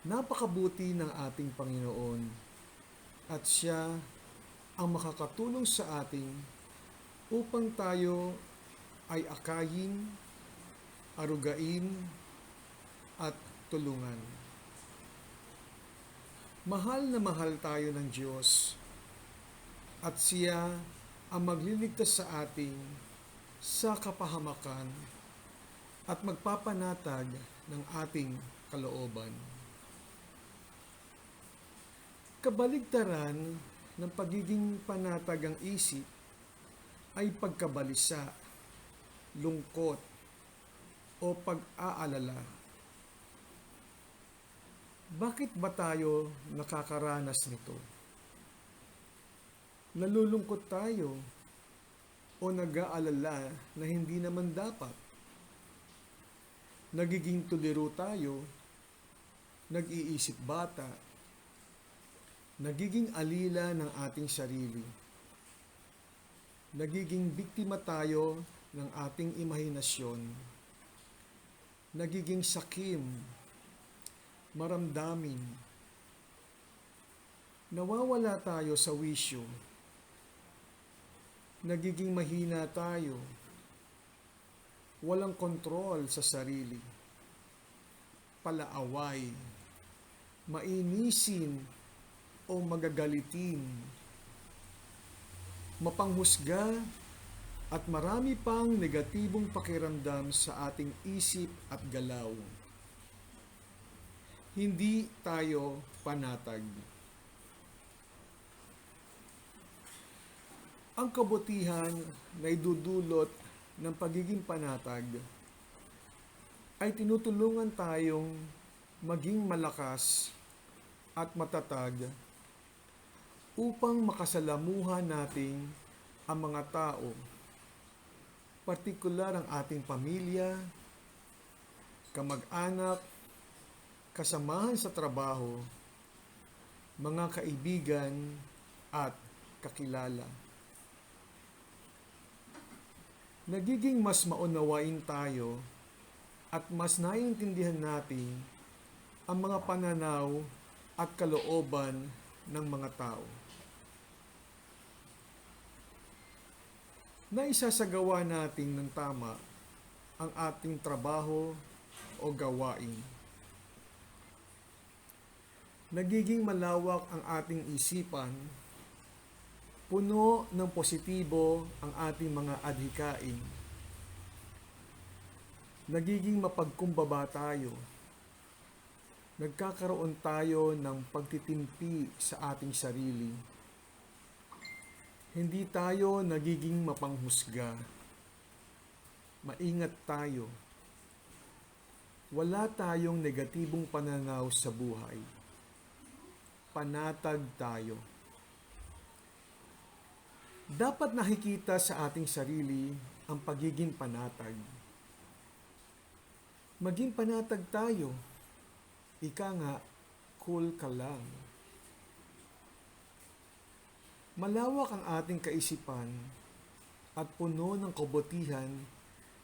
[SPEAKER 3] Napakabuti ng ating Panginoon at Siya ang makakatulong sa ating upang tayo ay akayin, arugain, at tulungan. Mahal na mahal tayo ng Diyos at Siya ang magliligtas sa atin sa kapahamakan at magpapanatag ng ating kalooban. Kabaligtaran ng pagiging panatag ang isip ay pagkabalisa, lungkot, o pag-aalala. Bakit ba tayo nakakaranas nito? Nalulungkot tayo o nag-aalala na hindi naman dapat? Nagiging tuliro tayo, nag-iisip bata, nagiging alila ng ating sarili. Nagiging biktima tayo ng ating imahinasyon. Nagiging sakim, maramdamin. Nawawala tayo sa wisyo. Nagiging mahina tayo. Walang kontrol sa sarili. Palaaway, mainisin o magagalitin, mapanghusga at marami pang negatibong pakiramdam sa ating isip at galaw. Hindi tayo panatag. Ang kabutihan na idudulot ng pagiging panatag ay tinutulungan tayong maging malakas at matatag upang makasalamuhan natin ang mga tao, partikular ang ating pamilya, kamag-anak, kasamahan sa trabaho, mga kaibigan at kakilala. Nagiging mas maunawain tayo at mas naiintindihan natin ang mga pananaw at kalooban ng mga tao. Naisasagawa natin ng tama ang ating trabaho o gawain. Nagiging malawak ang ating isipan, puno ng positibo ang ating mga adhikain. Nagiging mapagkumbaba tayo. Nagkakaroon tayo ng pagtitimpi sa ating sarili. Hindi tayo nagiging mapanghusga. Maingat tayo. Wala tayong negatibong pananaw sa buhay. Panatag tayo. Dapat nakikita sa ating sarili ang pagiging panatag. Maging panatag tayo. Ika nga, cool ka lang. Malawak ang ating kaisipan at puno ng kabutihan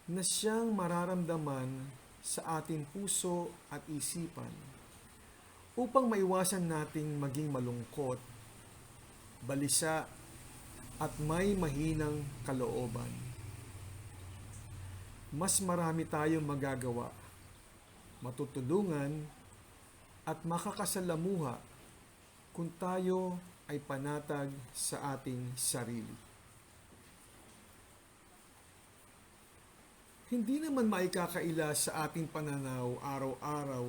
[SPEAKER 3] na siyang mararamdaman sa ating puso at isipan upang maiwasan nating maging malungkot, balisa, at may mahinang kalooban. Mas marami tayong magagawa, matutulungan, at makakasalamuha kung tayo ay panatag sa ating sarili. Hindi naman maikakaila sa ating pananaw araw-araw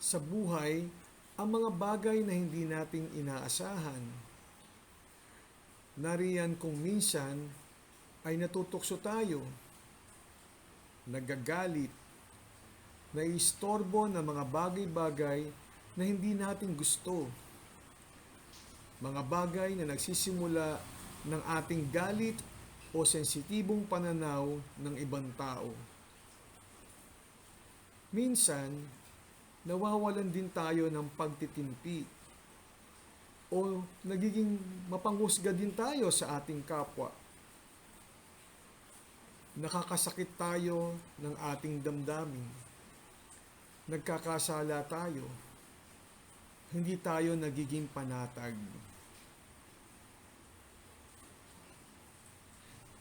[SPEAKER 3] sa buhay ang mga bagay na hindi nating inaasahan. Nariyan kung minsan ay natutukso tayo, nagagalit, naiistorbo ng mga bagay-bagay na hindi natin gusto. Mga bagay na nagsisimula ng ating galit o sensitibong pananaw ng ibang tao. Minsan, nawawalan din tayo ng pagtitimpi o nagiging mapanghusga din tayo sa ating kapwa. Nakakasakit tayo ng ating damdamin. Nagkakasala tayo. Hindi tayo nagiging panatag.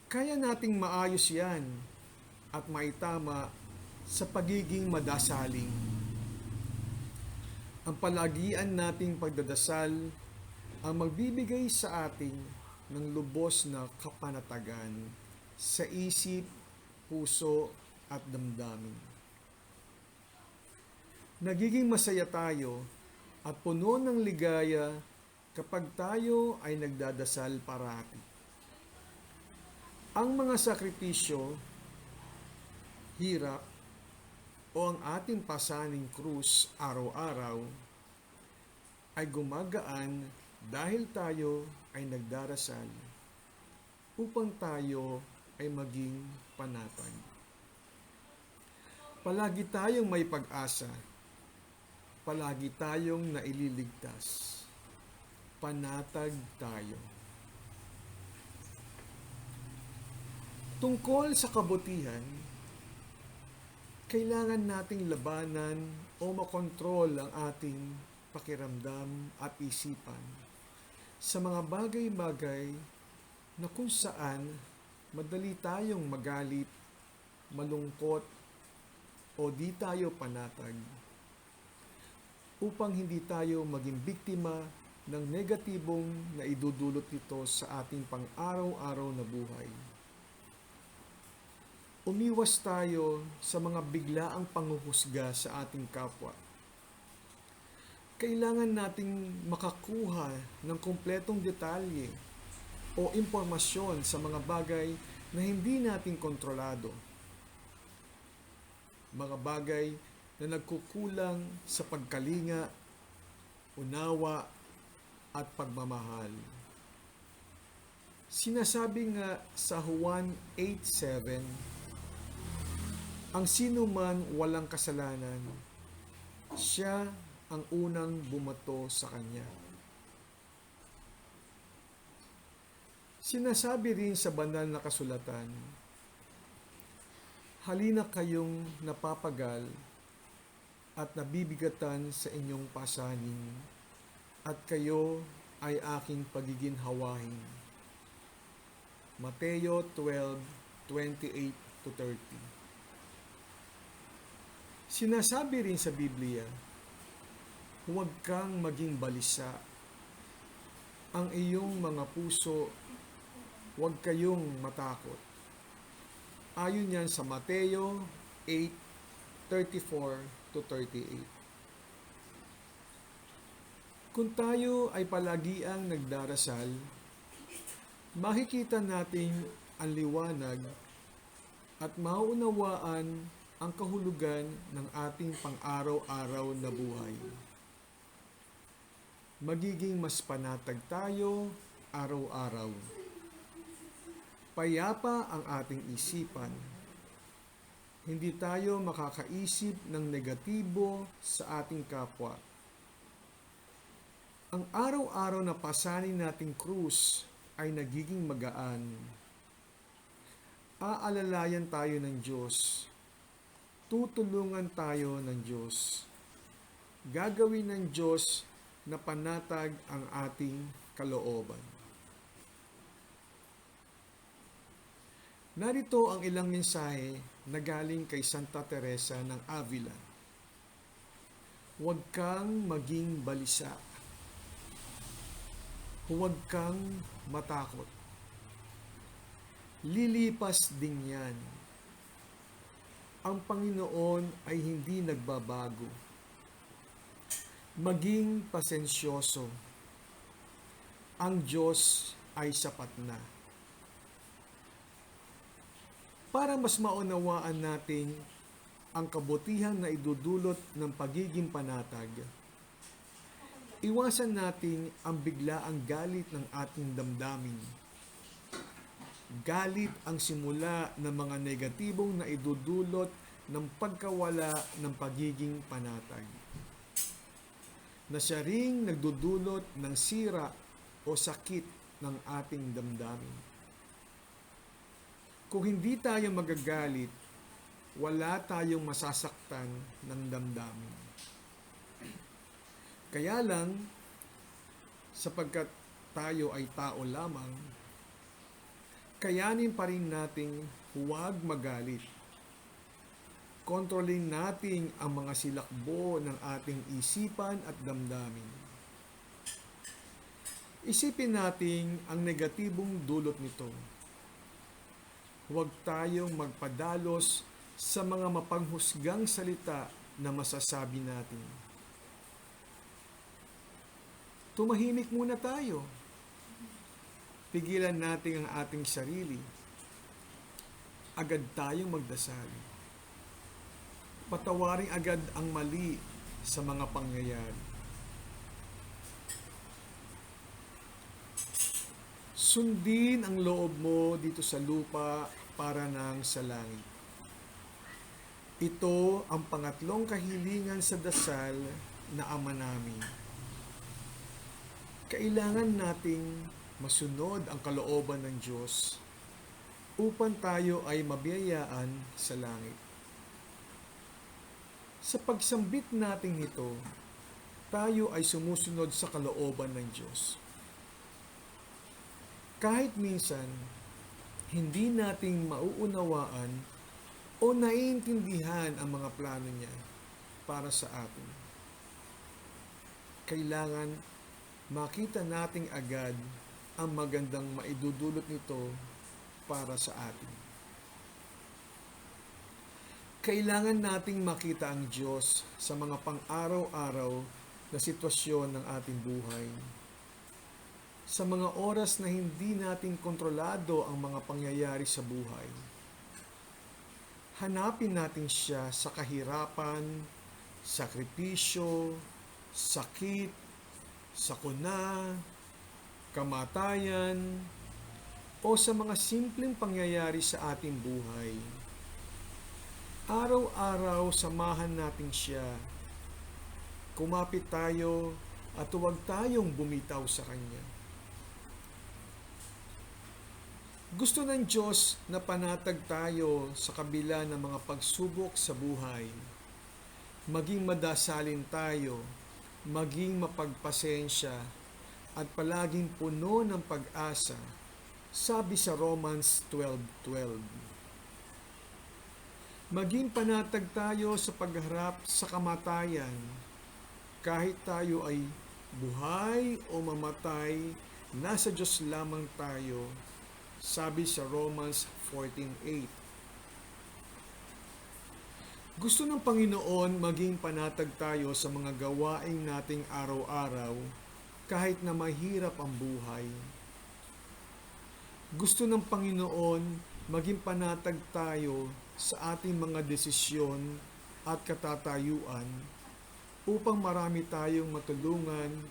[SPEAKER 3] Kaya nating maayos yan at maitama sa pagiging madasaling. Ang palagian nating pagdadasal ang magbibigay sa atin ng lubos na kapanatagan sa isip, puso at damdamin. Nagiging masaya tayo at puno ng ligaya kapag tayo ay nagdadasal parati. Ang mga sakripisyo, hirap, o ang ating pasaning krus araw-araw ay gumagaan dahil tayo ay nagdarasal upang tayo ay maging panatag. Palagi tayong may pag-asa. Palagi tayong naililigtas. Panatag tayo. Tungkol sa kabutihan, kailangan nating labanan o makontrol ang ating pakiramdam at isipan sa mga bagay-bagay na kung saan madali tayong magalit, malungkot, o di tayo panatag upang hindi tayo maging biktima ng negatibong na idudulot nito sa ating pang-araw-araw na buhay. Umiwas tayo sa mga biglaang panghuhusga sa ating kapwa. Kailangan nating makakuha ng kumpletong detalye o impormasyon sa mga bagay na hindi natin kontrolado. Mga bagay na nagkukulang sa pagkalinga, unawa, at pagmamahal. Sinasabi nga sa Juan 8:7, ang sino man walang kasalanan, siya ang unang bumato sa kanya. Sinasabi rin sa banal na kasulatan, halina kayong napapagal at nabibigatan sa inyong pasaning, at kayo ay aking pagiginhawahin. Mateo 12:28-30. Sinasabi rin sa Biblia, huwag kang maging balisa. Ang iyong mga puso, huwag kayong matakot. Ayon yan sa Mateo 8:34-38. Kung tayo ay palagiang nagdarasal, makikita natin ang liwanag at mauunawaan ang kahulugan ng ating pang-araw-araw na buhay. Magiging mas panatag tayo araw-araw. Payapa ang ating isipan. Hindi tayo makakaisip ng negatibo sa ating kapwa. Ang araw-araw na pasanin nating krus ay nagiging magaan. Aalalayan tayo ng Diyos. Tutulungan tayo ng Diyos. Gagawin ng Diyos na panatag ang ating kalooban. Narito ang ilang mensahe na galing kay Santa Teresa ng Avila. Huwag kang maging balisa. Huwag kang matakot. Lilipas din yan. Ang Panginoon ay hindi nagbabago. Maging pasensyoso. Ang Diyos ay sapat na. Para mas maunawaan natin ang kabutihang na idudulot ng pagiging panatag, iwasan natin ang biglaang galit ng ating damdamin. Galit ang simula ng mga negatibong na idudulot ng pagkawala ng pagiging panatag, na siya ring nagdudulot ng sira o sakit ng ating damdamin. Kung hindi tayo magagalit, wala tayong masasaktan ng damdamin. Kaya lang, sapagkat tayo ay tao lamang, kayanin pa rin nating huwag magalit. Kontrolin natin ang mga silakbo ng ating isipan at damdamin. Isipin natin ang negatibong dulot nito. Huwag tayong magpadalos sa mga mapanghusgang salita na masasabi natin. Tumahimik muna tayo. Pigilan natin ang ating sarili. Agad tayong magdasal. Patawarin agad ang mali sa mga pangyayari. Sundin ang loob mo dito sa lupa para nang sa langit. Ito ang pangatlong kahilingan sa dasal na Ama namin. Kailangan nating masunod ang kalooban ng Diyos upang tayo ay mabiyayaan sa langit. Sa pagsambit natin nito, tayo ay sumusunod sa kalooban ng Diyos. Kahit minsan, hindi nating mauunawaan o naiintindihan ang mga plano niya para sa atin. Kailangan makita nating agad ang magandang maidudulot nito para sa atin. Kailangan nating makita ang Diyos sa mga pang-araw-araw na sitwasyon ng ating buhay. Sa mga oras na hindi natin kontrolado ang mga pangyayari sa buhay. Hanapin natin siya sa kahirapan, sakripisyo, sakit, sakuna, kamatayan, o sa mga simpleng pangyayari sa ating buhay. Araw-araw samahan natin siya. Kumapit tayo at huwag tayong bumitaw sa Kanya. Gusto ng Diyos na panatag tayo sa kabila ng mga pagsubok sa buhay. Maging madasalin tayo, maging mapagpasensya, at palaging puno ng pag-asa, sabi sa Romans 12:12. Maging panatag tayo sa pagharap sa kamatayan, kahit tayo ay buhay o mamatay, nasa Diyos lamang tayo, sabi sa Romans 14:8. Gusto ng Panginoon maging panatag tayo sa mga gawain nating araw-araw, kahit na mahirap ang buhay. Gusto ng Panginoon maging panatag tayo sa ating mga desisyon at katatayuan upang marami tayong matulungan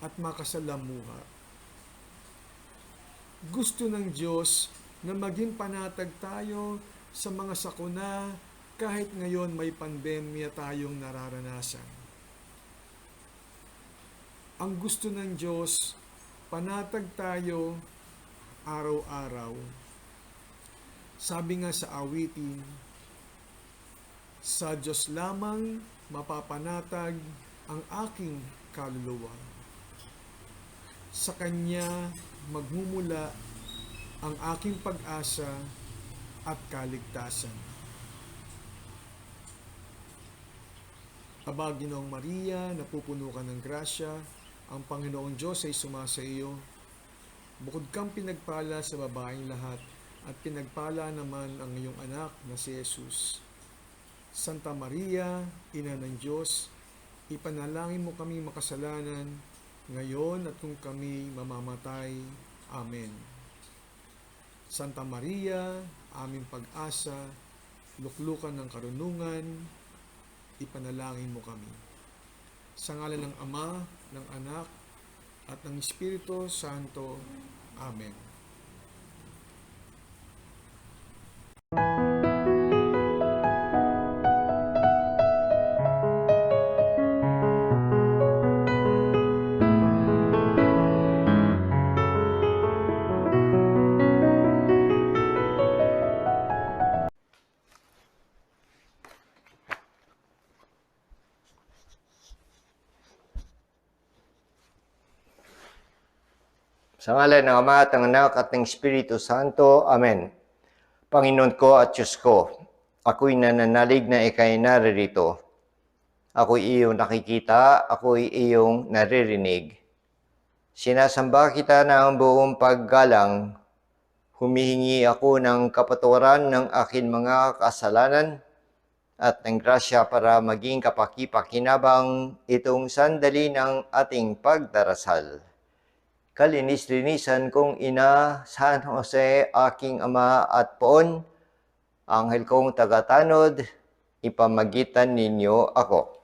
[SPEAKER 3] at makasalamuha. Gusto ng Diyos na maging panatag tayo sa mga sakuna kahit ngayon may pandemya tayong nararanasan. Ang gusto ng Diyos, panatag tayo araw-araw. Sabi nga sa awitin, sa Diyos lamang mapapanatag ang aking kaluluwa. Sa Kanya magmumula ang aking pag-asa at kaligtasan. Aba, Ginoong Maria, napupuno ka ng grasya, ang Panginoong Diyos ay sumasa iyo. Bukod kang pinagpala sa babaeng lahat, at pinagpala naman ang iyong anak na si Jesus. Santa Maria, Ina ng Diyos, ipanalangin mo kami makasalanan, ngayon at kung kami mamamatay. Amen. Santa Maria, aming pag-asa, luklukan ng karunungan, ipanalangin mo kami. Sa ngalan ng Ama, ng Anak, at ng Espiritu Santo. Amen.
[SPEAKER 2] Sa ngalan ng Ama at ng Anak at ng Espiritu Santo. Amen. Panginoon ko at Diyos ko, ako'y nananalig na ikay naririto. Ako'y iyong nakikita, ako'y iyong naririnig. Sinasamba kita ng buong paggalang. Humihingi ako ng kapatawaran ng akin mga kasalanan at ng grasya para maging kapaki-pakinabang itong sandali ng ating pagdarasal. Kalinis-linisan kong ina, San Jose, aking ama at poon, anghel kong tagatanod, ipamagitan ninyo ako.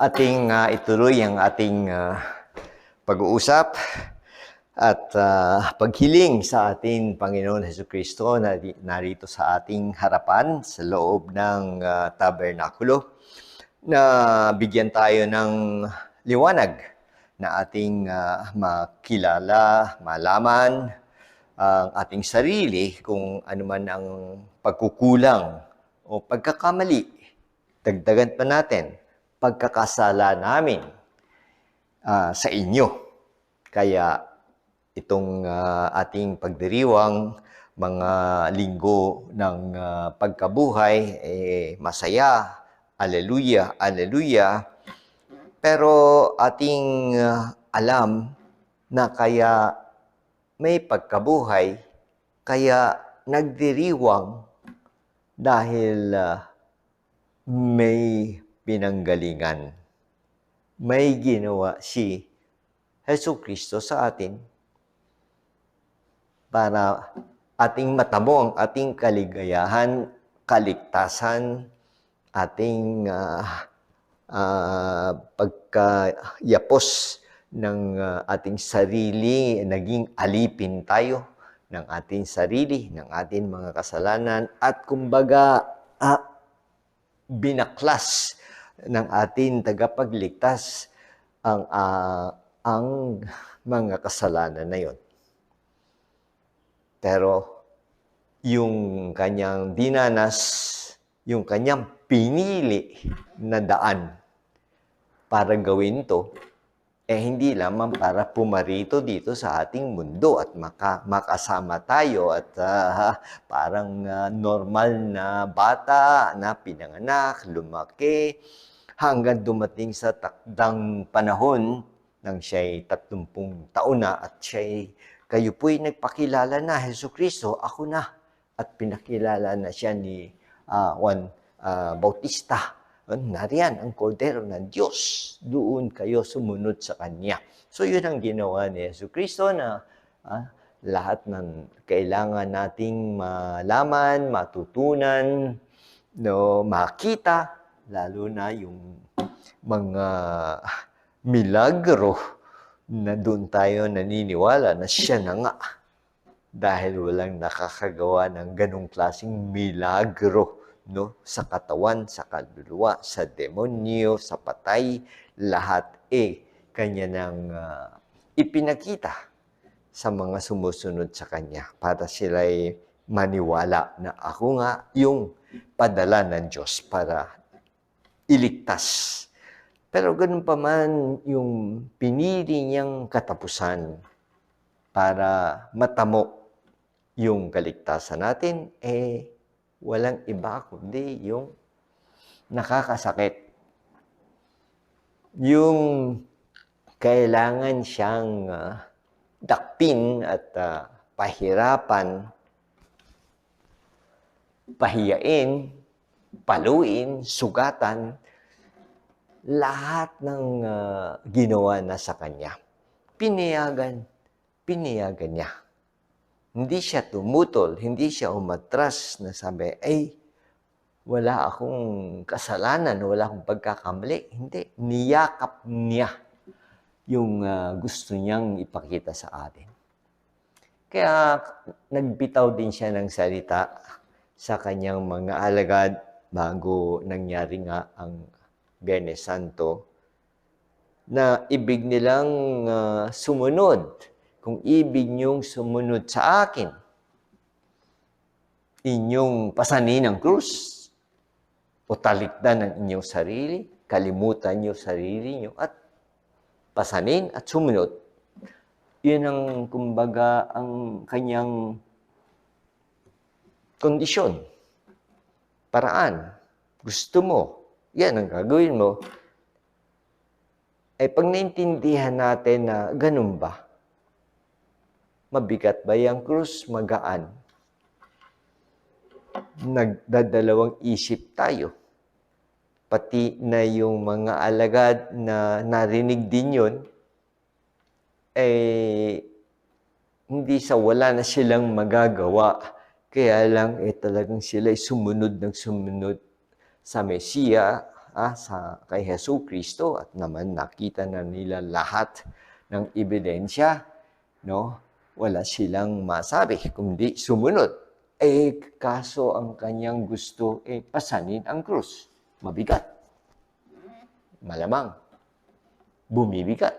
[SPEAKER 2] Ating ituloy ang ating pag-uusap at paghiling sa ating Panginoon Hesukristo na narito sa ating harapan sa loob ng tabernakulo, na bigyan tayo ng liwanag na ating makilala, malaman ang ating sarili kung ano man ang pagkukulang o pagkakamali. Dagdagan pa natin, pagkakasala namin sa inyo. Kaya itong ating pagdiriwang mga linggo ng pagkabuhay, masaya, aleluya, aleluya. Pero ating alam na kaya may pagkabuhay, kaya nagdiriwang dahil may pinanggalingan. May ginawa si Hesus Kristo sa atin para ating matamo ang ating kaligayahan, kaligtasan, ating pagkayapos ng ating sarili, naging alipin tayo ng ating sarili, ng ating mga kasalanan, at kumbaga binaklas ng ating tagapagligtas ang mga kasalanan na yon. Pero yung kanyang dinanas, yung kanyang pinili na daan para gawin to, hindi lamang para pumarito dito sa ating mundo at makasama tayo at parang normal na bata na pinanganak, lumaki, hanggang dumating sa takdang panahon nang siya'y 30 taon na at kayo po'y nagpakilala na, Hesus Kristo, ako na. At pinakilala na siya ni Juan Bautista. Nariyan ang kordero ng Diyos. Doon kayo sumunod sa Kanya. So yun ang ginawa ni Hesus Kristo na lahat ng kailangan nating malaman, matutunan, makita, lalo na yung mga milagro na doon tayo naniniwala na siya na nga. Dahil walang nakakagawa ng ganong klaseng milagro, sa katawan, sa kaluluwa, sa demonyo, sa patay, lahat kanya nang ipinakita sa mga sumusunod sa kanya para sila'y maniwala na ako nga yung padala ng Diyos para iligtas. Pero ganun pa man yung pinili niyang katapusan para matamo yung kaligtasan natin, walang iba kundi yung nakakasakit. Yung kailangan siyang dakpin at pahirapan, pahiyain, paluin, sugatan, lahat ng ginawa na sa kanya. Pinayagan niya. Hindi siya tumutol, hindi siya umatras na sabi, wala akong kasalanan, wala akong pagkakamali. Hindi, niyakap niya yung gusto niyang ipakita sa atin. Kaya nagbitaw din siya ng salita sa kanyang mga alagad bago nangyari nga ang Biyernes Santo, na ibig nilang sumunod. Kung ibig niyong sumunod sa akin, inyong pasanin ang krus, o talikdan ang inyong sarili, kalimutan niyo sarili niyo, at pasanin at sumunod. Yun ang, kumbaga, ang kanyang kondisyon, paraan. Gusto mo, yan ang gagawin mo. Pag naintindihan natin na ganun ba, mabigat ba yung krus? Magaan. Nagdadalawang isip tayo. Pati na yung mga alagad na narinig din yun, hindi sa wala na silang magagawa. Kaya lang, talagang sila'y sumunod sa Mesiya, kay Hesus Kristo, at naman nakita na nila lahat ng ebidensya, wala silang masabi kundi sumunod. Kaso ang kanyang gusto pasanin ang krus. Mabigat. Malamang. Bumibigat.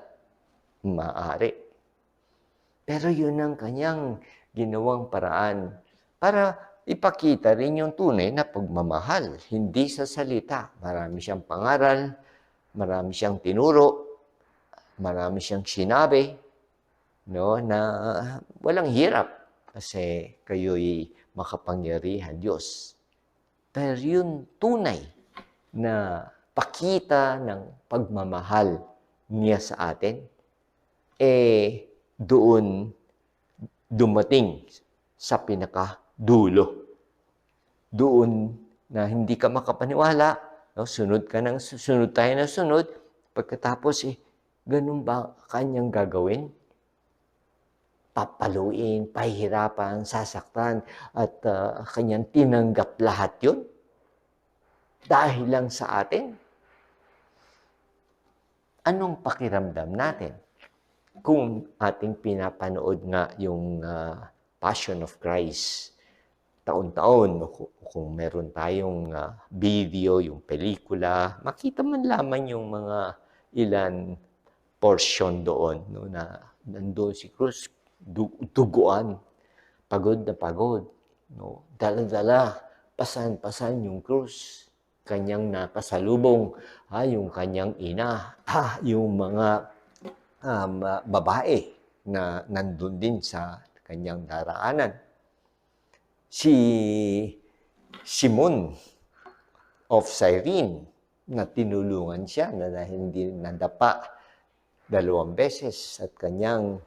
[SPEAKER 2] Maaari. Pero yun ang kanyang ginawang paraan para ipakita rin yung tunay na pagmamahal. Hindi sa salita. Marami siyang pangaral, marami siyang tinuro, marami siyang sinabi, na walang hirap. kasi kayo'y makapangyarihan Diyos. Pero yun tunay na pakita ng pagmamahal niya sa atin, doon dumating sa pinakadulo. Doon na hindi ka makapaniwala, no? Sunod tayo ng sunod, pagkatapos ganun ba kanyang gagawin? Papaluin, pahihirapan, sasaktan, at kanyang tinanggap lahat yun dahil lang sa atin. Anong pakiramdam natin kung ating pinapanood nga yung Passion of Christ taon-taon, kung meron tayong video, yung pelikula, makita man lamang yung mga ilan portion doon, no, na nandoon si Cruz, duguan, pagod na pagod, no, dala-dala, pasan-pasan yung krus, kanyang nakasalubong, yung kanyang ina, yung mga babae na nandun din sa kanyang daraanan. Si Simon of Cyrene, na tinulungan siya na dahil hindi nadapa 2 beses at kanyang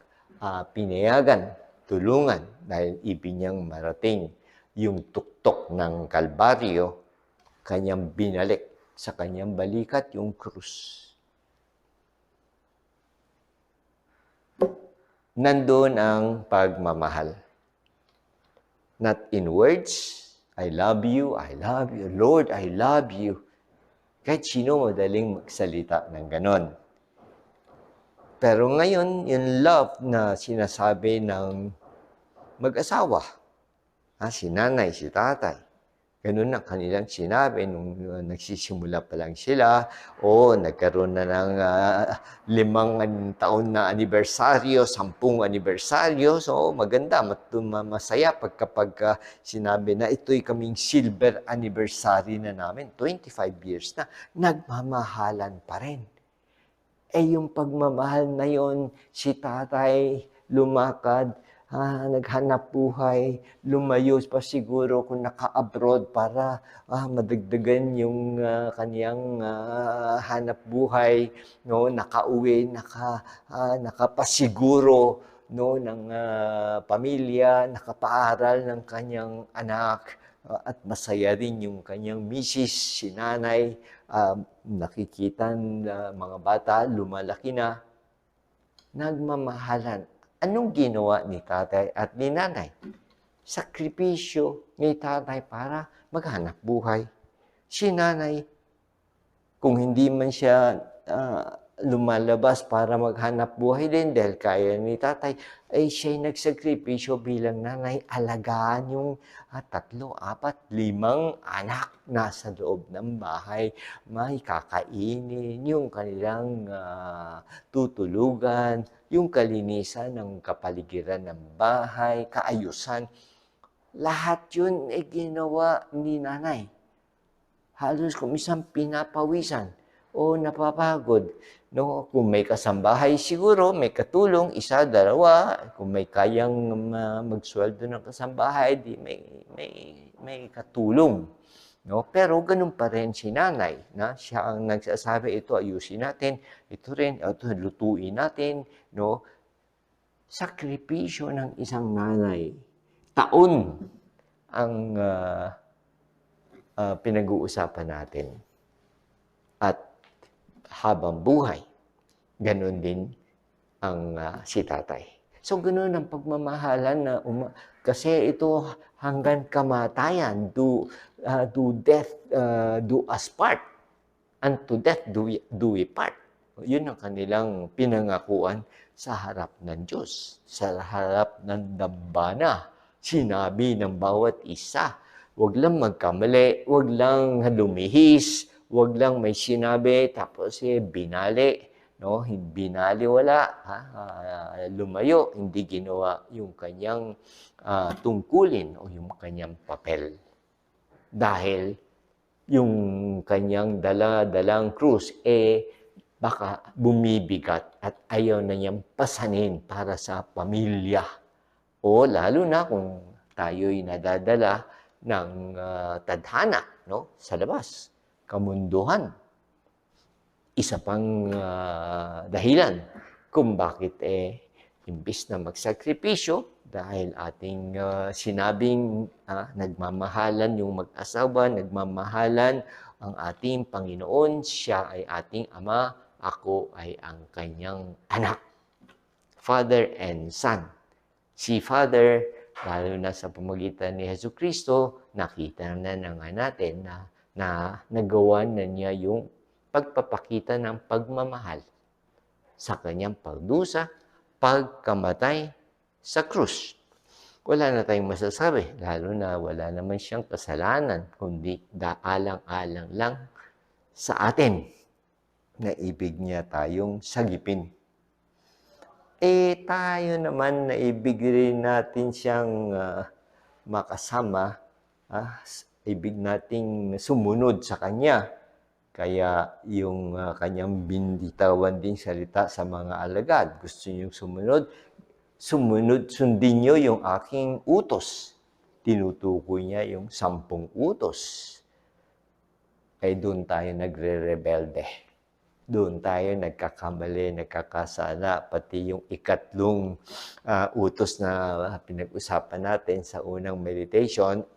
[SPEAKER 2] pinayagan, tulungan dahil ibig niyang marating yung tuktok ng Kalbaryo, kanyang binalik sa kanyang balikat yung krus. Nandoon ang pagmamahal. Not in words, I love you, Lord, I love you. Kahit sino madaling magsalita ng ganon. Pero ngayon, yung love na sinasabi ng mag-asawa, si nanay, si tatay, ganun ang kanilang sinabi nung nagsisimula pa lang sila, nagkaroon na ng 5 taon na anibersaryo, 10 anibersaryo, so maganda, masaya kapag sinabi na ito'y kaming silver anniversary na namin, 25 years na, nagmamahalan pa rin. Yung pagmamahal na yon, si tatay lumakad, naghanap buhay, lumayo pa siguro kung naka-abroad para madagdagan yung kaniyang hanap buhay, no, nakauwi, nakapasiguro, no, ng pamilya, nakapaaral ng kanyang anak, at masaya rin yung kanyang misis, si nanay, nakikita mga bata, lumalaki na, nagmamahalan. Anong ginawa ni tatay at ni nanay? Sakripisyo ni tatay para maghanap buhay. Si nanay, kung hindi man siya lumalabas para maghanap buhay din dahil kaya ni tatay, siya'y nagsakripisyo bilang nanay, alagaan yung 3, 4, 5 anak nasa loob ng bahay. May kakainin, yung kanilang tutulugan, yung kalinisan ng kapaligiran ng bahay, kaayusan. Lahat yun ginawa ni nanay. Halos kung isang pinapawisan o napapagod. No, kung may kasambahay siguro, may katulong, 1, 2. Kung may kayang magsweldo ng kasambahay, di may katulong. No? Pero ganun pa rin si nanay. Na? Siya ang nagsasabi, ito ayusin natin, ito rin, ito lutuin natin. No? Sakripisyo ng isang nanay. Taon ang pinag-uusapan natin. At habang buhay, ganun din ang si tatay. So, ganun ang pagmamahalan na kasi ito hanggang kamatayan, do death do us part, and to death do we part. Yun ang kanilang pinangakuan sa harap ng Diyos, sa harap ng dambana. Sinabi ng bawat isa, wag lang magkamali, wag lang lumihis, wag lang may sinabi, tapos binali, no? Binali wala, lumayo, hindi ginawa yung kanyang tungkulin o yung kanyang papel. Dahil yung kanyang dalang krus, baka bumibigat at ayaw na niyang pasanin para sa pamilya. O lalo na kung tayo'y nadadala ng tadhana, no, sa labas, kamunduhan. Isa pang dahilan kung bakit imbis na magsakripisyo dahil ating sinabing nagmamahalan yung mag-asawa, nagmamahalan ang ating Panginoon, siya ay ating Ama, ako ay ang kanyang anak. Father and Son. Si Father, lalo na sa pamagitan ni Jesucristo, nakita na nga natin na nagawa na niya yung pagpapakita ng pagmamahal sa kanyang pagdusa, pagkamatay sa krus. Wala na tayong masasabi, lalo na wala naman siyang kasalanan, kundi daalang-alang lang sa atin na ibig niya tayong sagipin. Tayo naman na ibig rin natin siyang makasama, ibig nating sumunod sa Kanya. Kaya yung Kanyang binditawan din salita sa mga alagad. Gusto niyong sundin niyo yung aking utos. Tinutukoy niya yung 10 utos. Doon tayo nagre-rebelde. Doon tayo nagkakamali, nagkakasala, pati yung ikatlong utos na pinag-usapan natin sa unang meditation,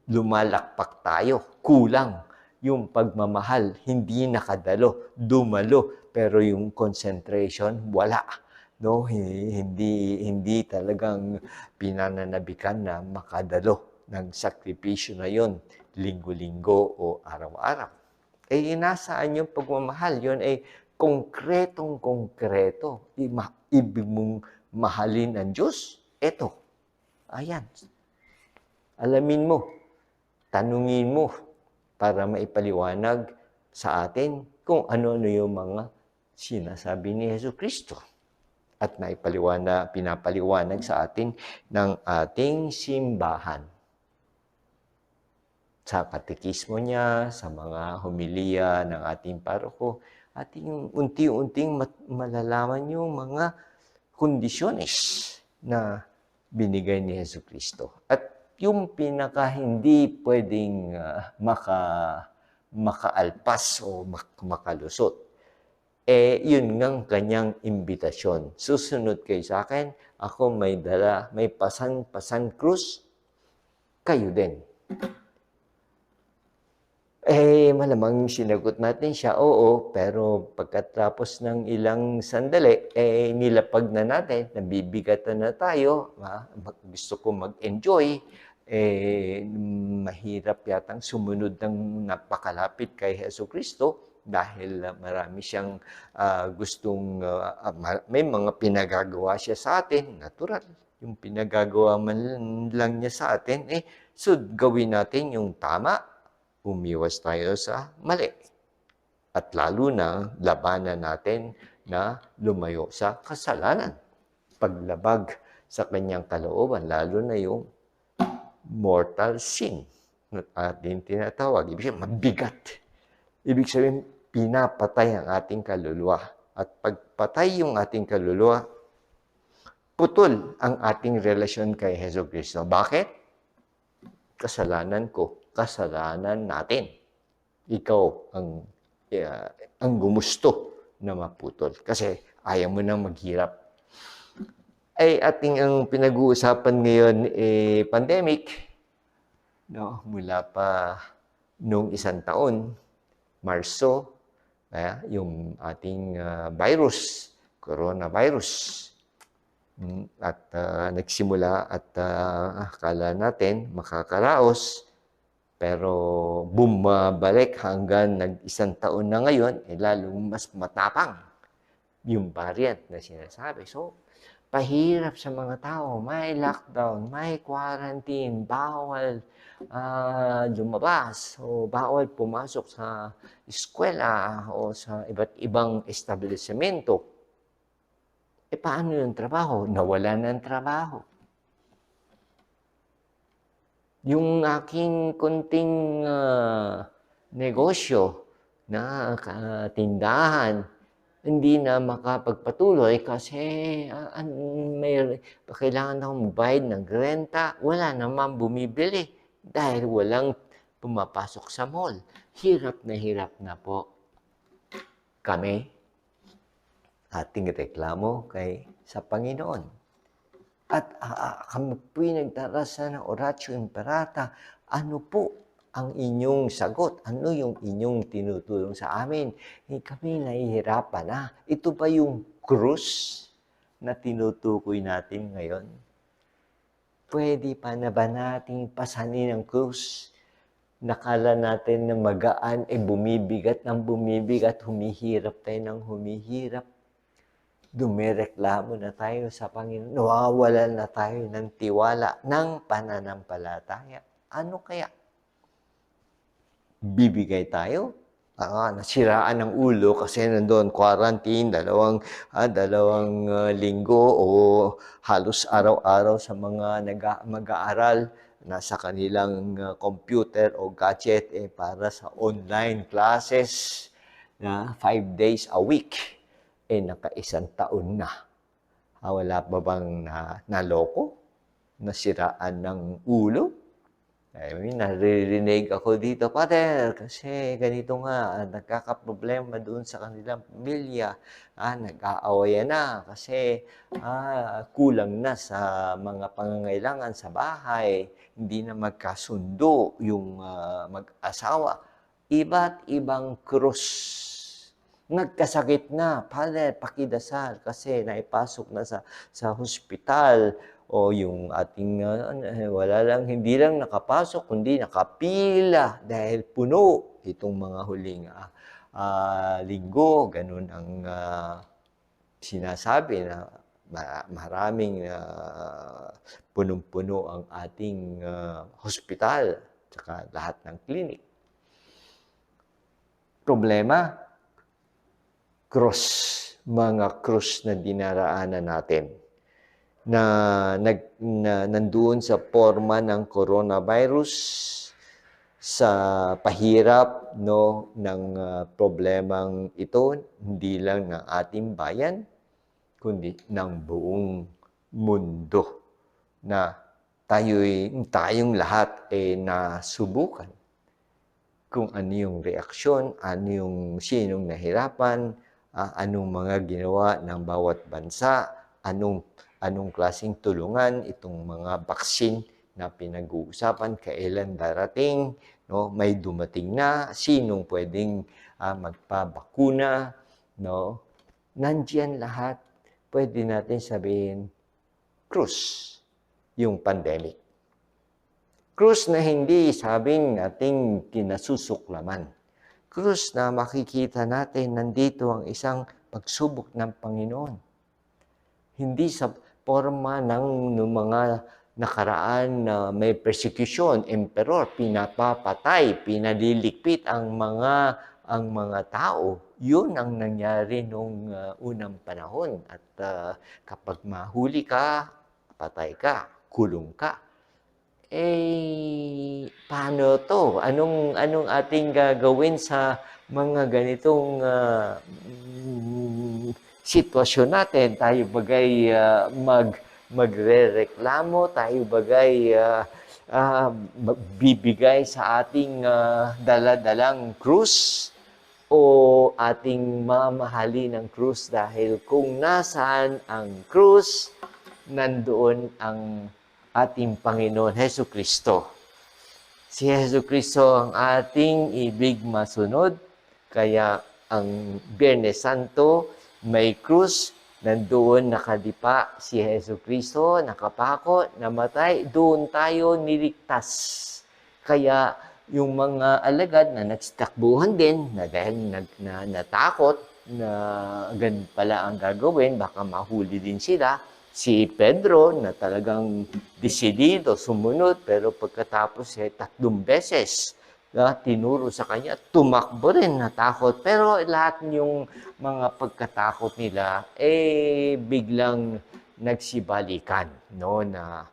[SPEAKER 2] lumalakpak tayo, kulang yung pagmamahal, hindi nakadalo, dumalo, pero yung concentration, wala. No, hindi talagang pinananabikan na makadalo ng sakripisyo na yon, linggo-linggo o araw-araw. Nasaan yung pagmamahal? Yun ay konkretong-konkreto. Ibig mong mahalin ang Diyos? Eto. Ayan. Alamin mo. Tanungin mo para maipaliwanag sa atin kung ano-ano yung mga sinasabi ni Jesucristo. At pinapaliwanag sa atin ng ating simbahan. Sa katekismo niya, sa mga homilya ng ating paroko, ating unti-unting malalaman yung mga kondisyones na binigay ni Jesucristo. At yung pinaka hindi pwedeng makaalpas o makalusot, yun ngang kanyang imbitasyon. Susunod kayo sa akin, ako may pasan krus, kayo din. Malamang sinagot natin siya, oo, pero pagkatapos ng ilang sandali, nilapag na natin, nabibigatan na tayo, gusto ko mag-enjoy, mahirap yatang sumunod ng napakalapit kay Jesucristo dahil marami siyang may mga pinagagawa siya sa atin, natural. Yung pinagagawa man lang niya sa atin, so gawin natin yung tama, umiwas tayo sa mali. At lalo na, labanan natin na lumayo sa kasalanan. Paglabag sa kanyang kalooban, lalo na yung mortal sin na ating tinatawag. Ibig sabihin, mabigat. Ibig sabihin, pinapatay ang ating kaluluwa. At pagpatay yung ating kaluluwa, putol ang ating relasyon kay Jesucristo. Bakit? Kasalanan ko. Kasalanan natin. Ikaw ang gumusto na maputol. Kasi ayaw mo nang maghirap. Ating ang pinag-uusapan ngayon, pandemic. No, mula pa noong 1 taon, Marso, yung ating virus, coronavirus. At nagsimula at akala natin makakaraos, pero bumabalik hanggang nag-1 taon na ngayon, lalong mas matapang yung variant na sinasabi. So, pahirap sa mga tao, may lockdown, may quarantine, bawal lumabas, o bawal pumasok sa eskwela o sa iba't ibang establishmento. Paano yung trabaho? Nawala ng trabaho. Yung aking konting negosyo na tindahan, hindi na makapagpatuloy kasi kailangan akong magbayad ng renta, wala naman bumibili dahil walang pumapasok sa mall. Hirap na po kami ating reklamo sa Panginoon. At kami po'y nagdarasal ng Oratio Imperata. Ano po ang inyong sagot? Ano yung inyong tinutulong sa amin? Kami nahihirapan na. Ito ba yung krus na tinutukoy natin ngayon? Pwede pa na ba nating pasanin ang krus? Nakala natin na magaan, bumibigat ng bumibigat, humihirap tayo ng humihirap. Dumireklamo na tayo sa Panginoon, nawawalan na tayo ng tiwala, ng pananampalataya. Ano kaya? Bibigay tayo? Nasiraan ng ulo kasi nandoon quarantine, dalawang linggo o halos araw-araw sa mga mag-aaral, nasa kanilang computer o gadget para sa online classes na 5 days a week. Naka-1 taon na. Wala pa bang naloko? Nasiraan ng ulo? Naririnig ako dito, Pater, kasi ganito nga, nagkakaproblema doon sa kanilang pamilya. Nag-aawayan na kasi kulang na sa mga pangangailangan sa bahay. Hindi na magkasundo yung mag-asawa. Iba't ibang krus. Nagkasakit na, Father, pakidasal kasi naipasok na sa hospital o yung ating hindi lang nakapasok kundi nakapila dahil puno itong mga huling linggo. Ganun ang sinasabi na maraming punong-puno ang ating hospital at lahat ng clinic. Problema, mga krus na dinaraanan natin na nandoon sa forma ng coronavirus, sa pahirap ng problemang ito, hindi lang ng ating bayan, kundi ng buong mundo na tayong lahat nasubukan. Kung ano yung reaksyon, sinong nahirapan, anong mga ginawa ng bawat bansa, anong klaseng tulungan, itong mga vaccine na pinag-uusapan, kailan darating, may dumating na, sinong pwedeng magpabakuna, nandiyan lahat. Pwede natin sabihin, krus, yung pandemic. Krus na hindi sabing ating kinasusuklaman. Krus na makikita natin nandito ang isang pagsubok ng Panginoon. Hindi sa forma ng mga nakaraan na may persecution, emperor, pinapapatay, pinalilikpit ang mga tao. Yun ang nangyari nung unang panahon. At kapag mahuli ka, patay ka, kulong ka. Paano to? Anong ating gagawin sa mga ganitong sitwasyon natin? Tayo bagay magrereklamo, tayo bagay bibigay sa ating dala-dalang krus o ating mamahalin ng krus dahil kung nasaan ang krus, nandoon ang ating Panginoon Jesucristo. Si Jesucristo ang ating ibig masunod, kaya ang Biyernes Santo may krus, nandoon nakadipa si Jesucristo, nakapako, namatay, doon tayo niligtas. Kaya yung mga alagad na nagstakbuhan din, na dahil natakot na ganun pala ang gagawin, baka mahuli din sila, si Pedro na talagang desidido, sumunod, pero pagkatapos 3 beses tinuro sa kanya, tumakbo rin, natakot. Pero lahat yung mga pagkatakot nila, biglang nagsibalikan, na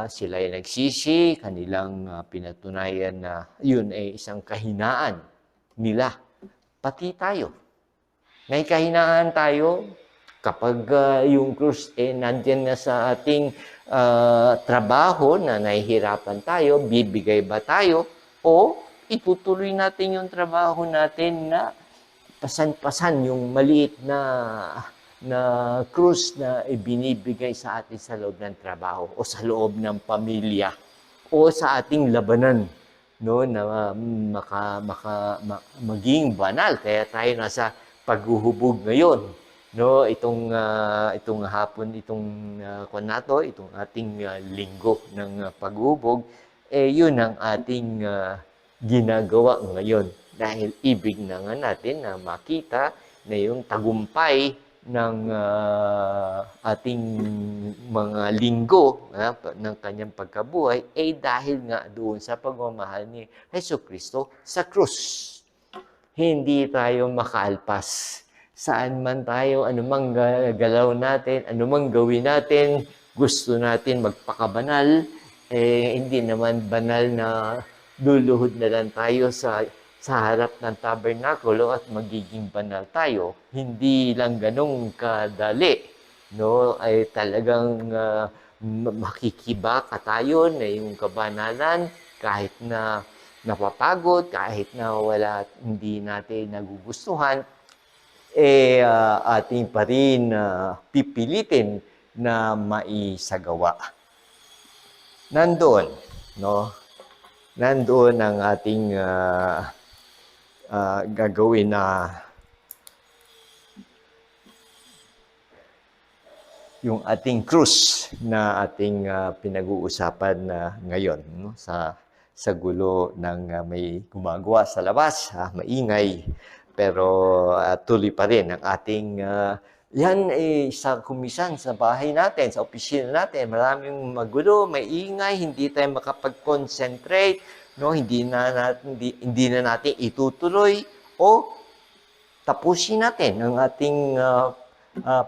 [SPEAKER 2] sila ay nagsisi, kanilang pinatunayan na yun ay isang kahinaan nila. Pati tayo. May kahinaan tayo kapag yung krus nandyan na sa ating trabaho na nahihirapan tayo, bibigay ba tayo o itutuloy natin yung trabaho natin na pasan-pasan yung maliit na krus na ibinibigay sa atin sa loob ng trabaho o sa loob ng pamilya o sa ating labanan, no, na maging banal. Kaya tayo nasa paghuhubog ngayon, no, itong hapon, itong itong ating linggo ng paghuhubog, yun ang ating ginagawa ngayon. Dahil ibig na nga natin na makita na yung tagumpay ng ating mga linggo ng kanyang pagkabuhay ay dahil nga doon sa pagmamahal ni Jesucristo sa krus. Hindi tayo makaalpas. Saan man tayo, anumang galaw natin, anumang gawin natin, gusto natin magpakabanal, hindi naman banal na luluhod na lang tayo sa harap ng tabernakulo at magiging banal tayo. Hindi lang ganong kadali, no? Ay talagang makikibaka tayo na yung kabanalan kahit na napapagod, kahit na hindi natin nagugustuhan, ating pa rin pipilitin na maisagawa. Nandoon, no? Nandoon ang ating gagawin na yung ating krus na ating pinag-uusapan ngayon, no? Sa gulo ng may gumagawa sa labas, maingay, pero tuloy pa rin ang ating yan sa kumisan, sa bahay natin, sa opisina natin, maraming magulo, may ingay, hindi tayo makapag-concentrate, no? Hindi na natin itutuloy o tapusin natin ang ating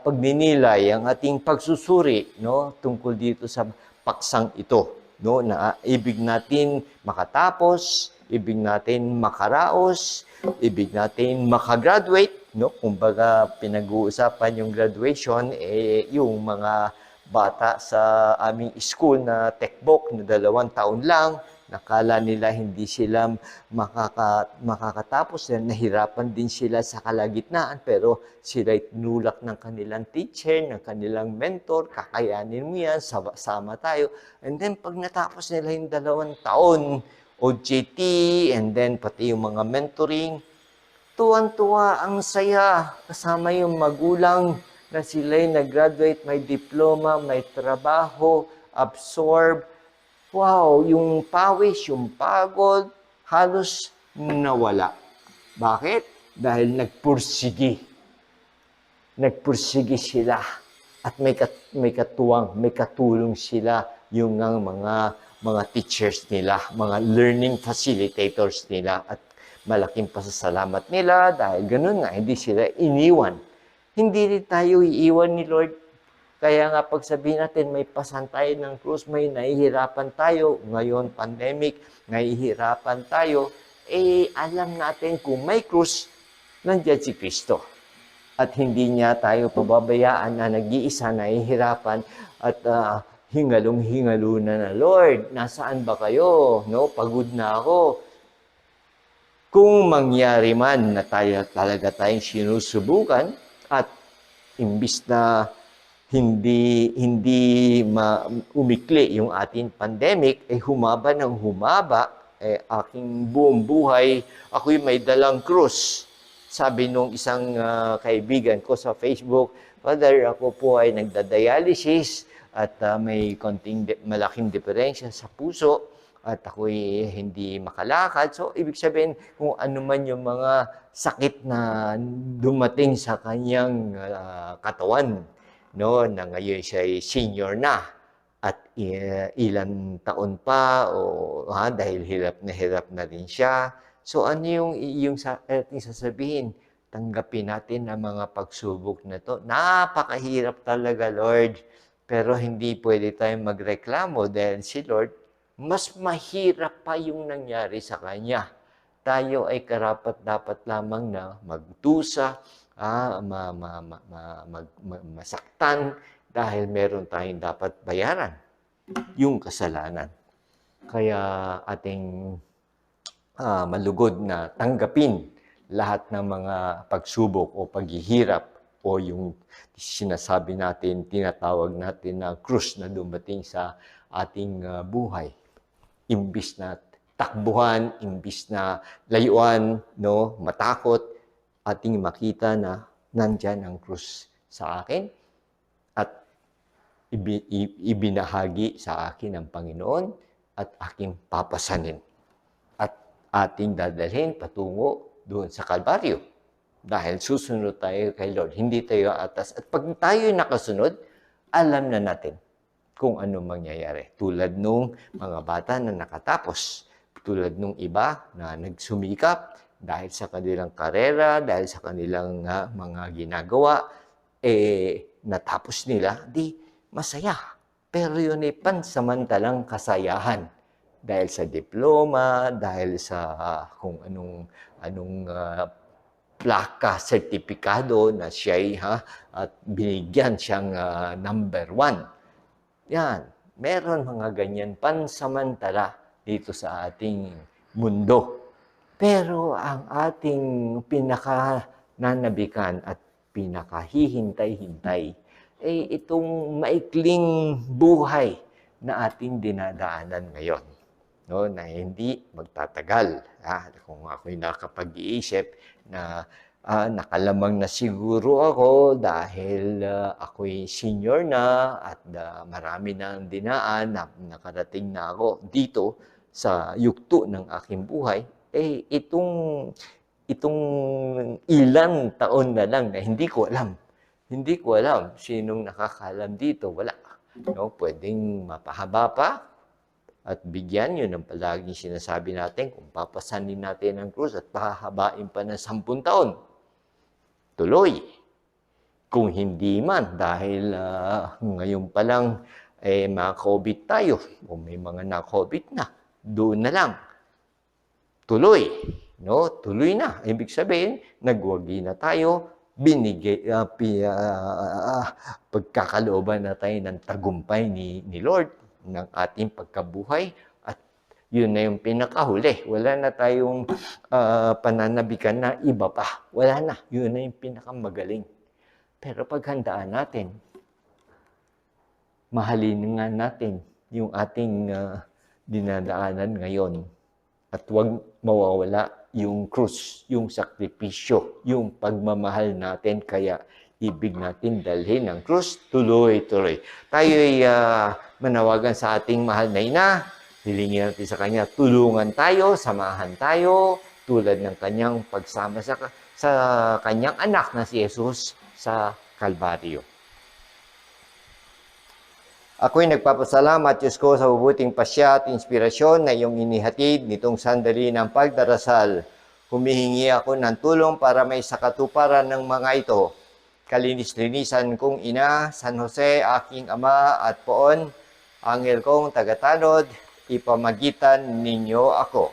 [SPEAKER 2] pagninilay, ang ating pagsusuri, no? Tungkol dito sa paksang ito, no? Na ibig natin makatapos, ibig natin makaraos, ibig natin makagraduate, no? Kumbaga pinag-uusapan yung graduation, yung mga bata sa aming school na techbook na 2 taon lang, nakala nila hindi sila makakatapos, nahirapan din sila sa kalagitnaan, pero sila tinulak ng kanilang teacher, ng kanilang mentor, kakayanin mo yan, sama tayo. And then pag natapos nila yung 2 taon, OJT, and then pati yung mga mentoring, tuwan-tuwa, ang saya, kasama yung magulang na sila'y nag-graduate, may diploma, may trabaho, absorb. Wow, yung pawis, yung pagod, halos nawala. Bakit? Dahil nagpursigi. Nagpursigi sila. At may katuwang, may katulong sila yung mga teachers nila, mga learning facilitators nila. At malaking pasasalamat nila dahil ganun nga, hindi sila iniwan. Hindi rin tayo iiwan ni Lord. Kaya nga pag sabihin natin may pasan tayo ng krus, may nahihirapan tayo, ngayon pandemic, nahihirapan tayo, alam natin kung may krus, nandiyan si Kristo. At hindi niya tayo pababayaan na nag-iisa, nahihirapan at hingalong-hingalo na Lord, nasaan ba kayo? No, pagod na ako. Kung mangyari man na talaga tayong sinusubukan at imbis na hindi umikli yung ating pandemic, humaba ng humaba, aking buong buhay, ako'y may dalang krus. Sabi nung isang kaibigan ko sa Facebook, Father, ako po ay nagda-dialysis at may malaking diferensya sa puso at ako'y hindi makalakad. So, ibig sabihin, kung ano man yung mga sakit na dumating sa kanyang katawan, no, na ngayon siya ay senior na at ilan taon pa dahil hirap na rin siya. So, ano yung ating sasabihin? Tanggapin natin ang mga pagsubok na to. Napakahirap talaga, Lord. Pero hindi pwede tayong magreklamo dahil si Lord, mas mahirap pa yung nangyari sa Kanya. Tayo ay karapat-dapat lamang na magdusa masaktan dahil meron tayong dapat bayaran, yung kasalanan. Kaya ating malugod na tanggapin lahat ng mga pagsubok o paghihirap o yung sinasabi natin, tinatawag natin na krus na dumating sa ating buhay. Imbis na takbuhan, imbis na layuan, no, matakot, ating makita na nandyan ang krus sa akin at ibinahagi sa akin ng Panginoon at aking papasanin at ating dadalhin patungo doon sa Kalbaryo. Dahil susunod tayo kay Lord, hindi tayo atas. At pag tayo nakasunod, alam na natin kung ano mangyayari. Tulad nung mga bata na nakatapos. Tulad nung iba na nagsumikap dahil sa kanilang karera, dahil sa kanilang mga ginagawa, natapos nila, di masaya. Pero yun ay pansamantalang kasayahan. Dahil sa diploma, dahil sa kung anong plaka, sertipikado na siya'y at binigyan siyang number 1. Yan, meron mga ganyan pansamantala dito sa ating mundo. Pero ang ating pinakananabikan at pinakahihintay-hintay ay itong maikling buhay na ating dinadaanan ngayon. No, na hindi magtatagal. Kung ako'y nakapag-iisip na nakalamang na siguro ako dahil ako'y senior na at marami na ang dinaan, nakarating na ako dito sa yugto ng aking buhay, itong ilang taon na lang na hindi ko alam. Hindi ko alam sinong nakakalam dito. Wala. No, pwedeng mapahaba pa. At bigyan yun ang palaging sinasabi natin kung papasanin natin ang krus at pahabain pa ng 10 taon. Tuloy. Kung hindi man dahil ngayon pa lang mga-COVID tayo o may mga na-COVID na, doon na lang. Tuloy. No? Tuloy na. Ibig sabihin, nagwagi na tayo, pagkakalooban na tayo ng tagumpay ni Lord ng ating pagkabuhay at yun na yung pinakahuli. Wala na tayong pananabikan na iba pa. Wala na. Yun na yung pinakamagaling. Pero paghandaan natin, mahalin nga natin yung ating dinadaanan ngayon at huwag mawawala yung krus, yung sakripisyo, yung pagmamahal natin. Kaya ibig natin dalhin ang krus tuloy-tuloy. Tayo'y manawagan sa ating mahal na ina. Hilingin natin sa Kanya, tulungan tayo, samahan tayo, tulad ng Kanyang pagsama sa Kanyang anak na si Jesus sa Kalbaryo. Ako'y nagpapasalamat, Diyos ko, sa mabuting pasya at inspirasyon na iyong inihatid nitong sandali ng pagdarasal. Humihingi ako ng tulong para may sakatuparan ng mga ito. Kalinis-linisan kong ina, San Jose, aking ama at poon, Angel kong tagatanod, ipamagitan ninyo ako.